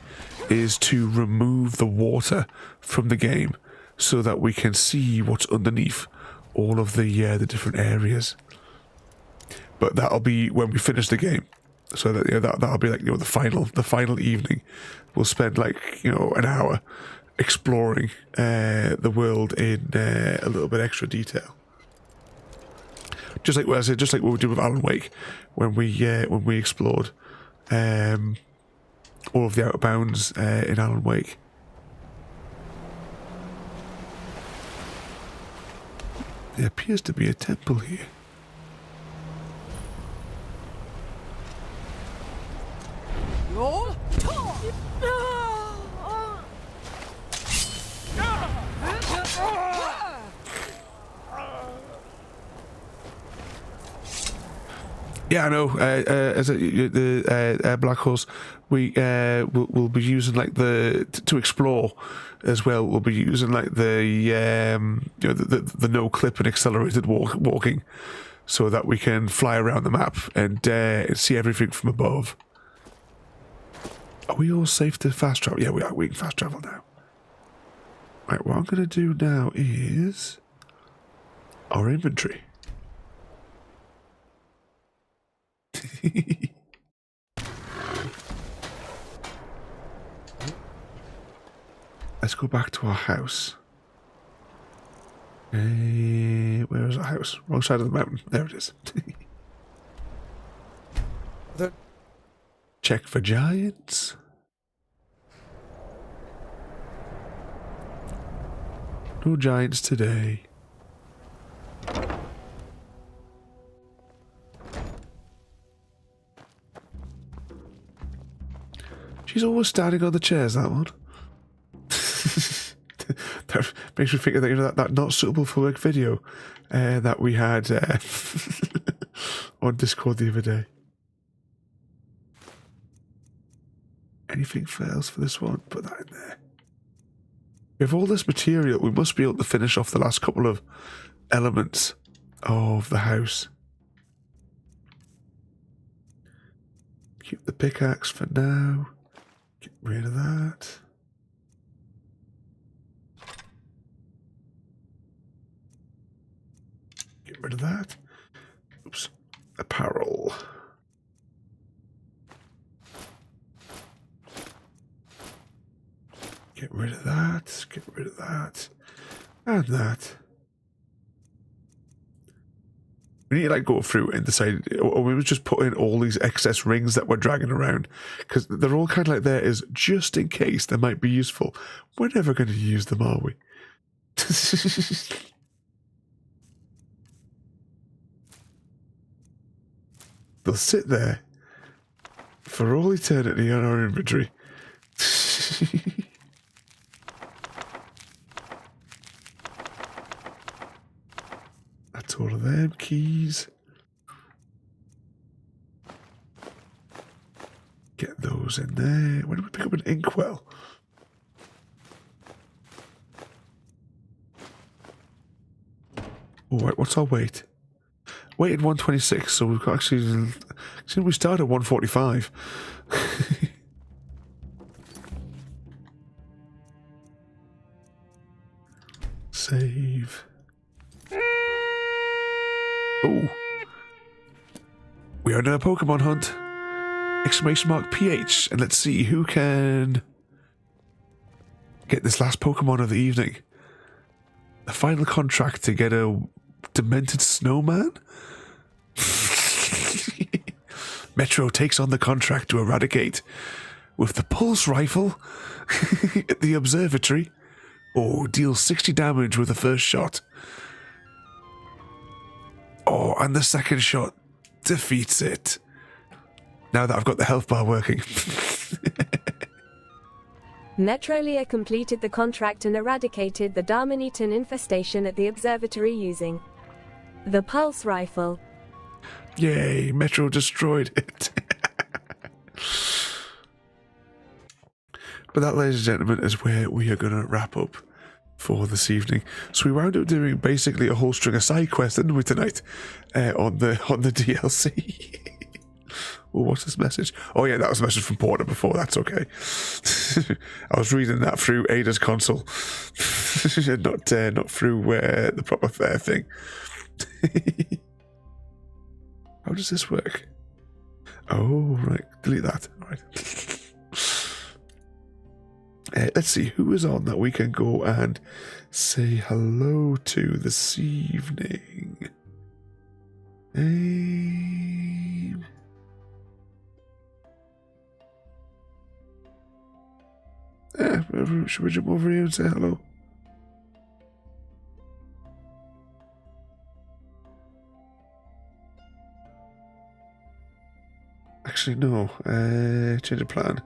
is to remove the water from the game so that we can see what's underneath all of the different areas. But that'll be when we finish the game. So that that'll be like the final evening. We'll spend an hour exploring the world in a little bit extra detail. Just like what I said, just like what we did with Alan Wake when we explored all of the out of bounds in Alan Wake. There appears to be a temple here. Yeah, I know. As the Black Horse, we'll be using to explore as well. We'll be using the no clip and accelerated walking, so that we can fly around the map and see everything from above. Are we all safe to fast travel? Yeah, we are. We can fast travel now. Right, what I'm going to do now is our inventory. Let's go back to our house. Where is our house? Wrong side of the mountain. There it is. Check for giants. No giants today. She's always standing on the chairs, that one. That makes me think of that not suitable for work video that we had on Discord the other day. Anything else for this one? Put that in there. We have all this material. We must be able to finish off the last couple of elements of the house. Keep the pickaxe for now. Get rid of that. Get rid of that. Oops. Apparel. Get rid of that. Get rid of that. And that. We need to go through and decide, or we would just put in all these excess rings that we're dragging around, because they're all kind of there as just in case they might be useful. We're never going to use them, are we? They'll sit there for all eternity on our inventory. That's all of them keys. Get those in there. When do we pick up an inkwell? Oh, right, what's our weight? Weight at 126, so we've got actually... we started at 145. Save. Oh. We are now a Pokemon hunt. Exclamation mark PH. And let's see who can get this last Pokemon of the evening. The final contract to get a demented snowman? Metro takes on the contract to eradicate with the pulse rifle at the observatory. Oh, deals 60 damage with the first shot. Oh, and the second shot defeats it. Now that I've got the health bar working. Metrolia completed the contract and eradicated the Darmanitan infestation at the observatory using the pulse rifle. Yay, Metro destroyed it. But that, ladies and gentlemen, is where we are going to wrap up for this evening. So we wound up doing basically a whole string of side quests, didn't we, tonight, on the DLC. Oh, what's this message? Oh yeah, that was a message from Porter before. That's okay. I was reading that through Ada's console, not through the proper fair thing. How does this work? Oh, right. Delete that. All right. Let's see who is on that we can go and say hello to this evening. Should we jump over here and say hello? Actually, no. Change of plan.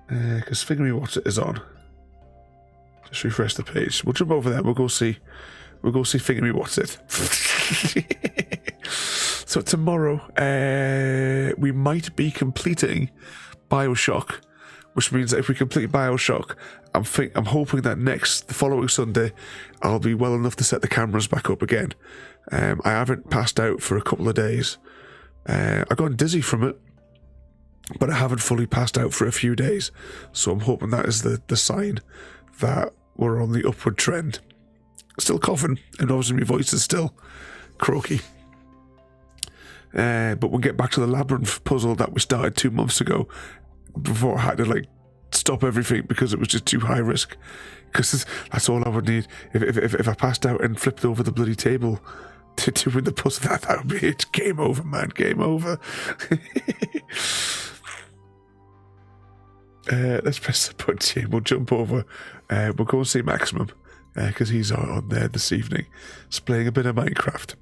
Because Figure Me What's It is on. Just refresh the page. We'll jump over there. We'll go see Figure Me What's It. So tomorrow, we might be completing BioShock, which means that if we complete BioShock, I'm hoping that the following Sunday, I'll be well enough to set the cameras back up again. I haven't passed out for a couple of days. I got dizzy from it, but I haven't fully passed out for a few days, so I'm hoping that is the sign that we're on the upward trend. Still coughing, and obviously my voice is still croaky. But we'll get back to the labyrinth puzzle that we started 2 months ago, before I had to stop everything because it was just too high risk. Because that's all I would need. If I passed out and flipped over the bloody table to win the puzzle, that would be it. Game over, man. Game over. Let's press the button here. We'll jump over. We'll go and see Maximum because he's on there this evening. He's playing a bit of Minecraft.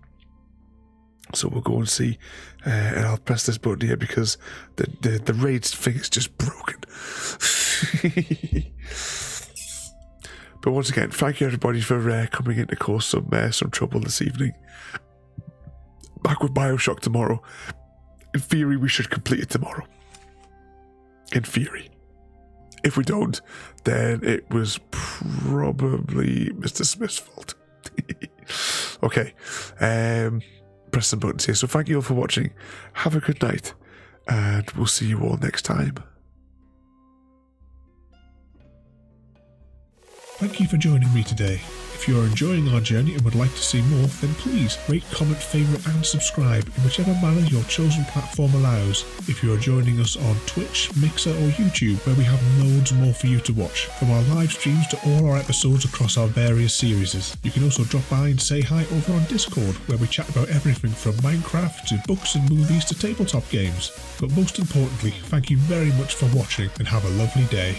So we'll go and see, and I'll press this button here because the raid thing is just broken. But once again, thank you everybody for coming in to cause some trouble this evening. Back with BioShock tomorrow. In theory, we should complete it tomorrow. In theory. If we don't, then it was probably Mr. Smith's fault. Okay. Press some buttons here. So thank you all for watching. Have a good night. And we'll see you all next time. Thank you for joining me today. If you are enjoying our journey and would like to see more, then please rate, comment, favourite and subscribe in whichever manner your chosen platform allows. If you are joining us on Twitch, Mixer or YouTube, where we have loads more for you to watch, from our live streams to all our episodes across our various series. You can also drop by and say hi over on Discord, where we chat about everything from Minecraft to books and movies to tabletop games. But most importantly, thank you very much for watching and have a lovely day.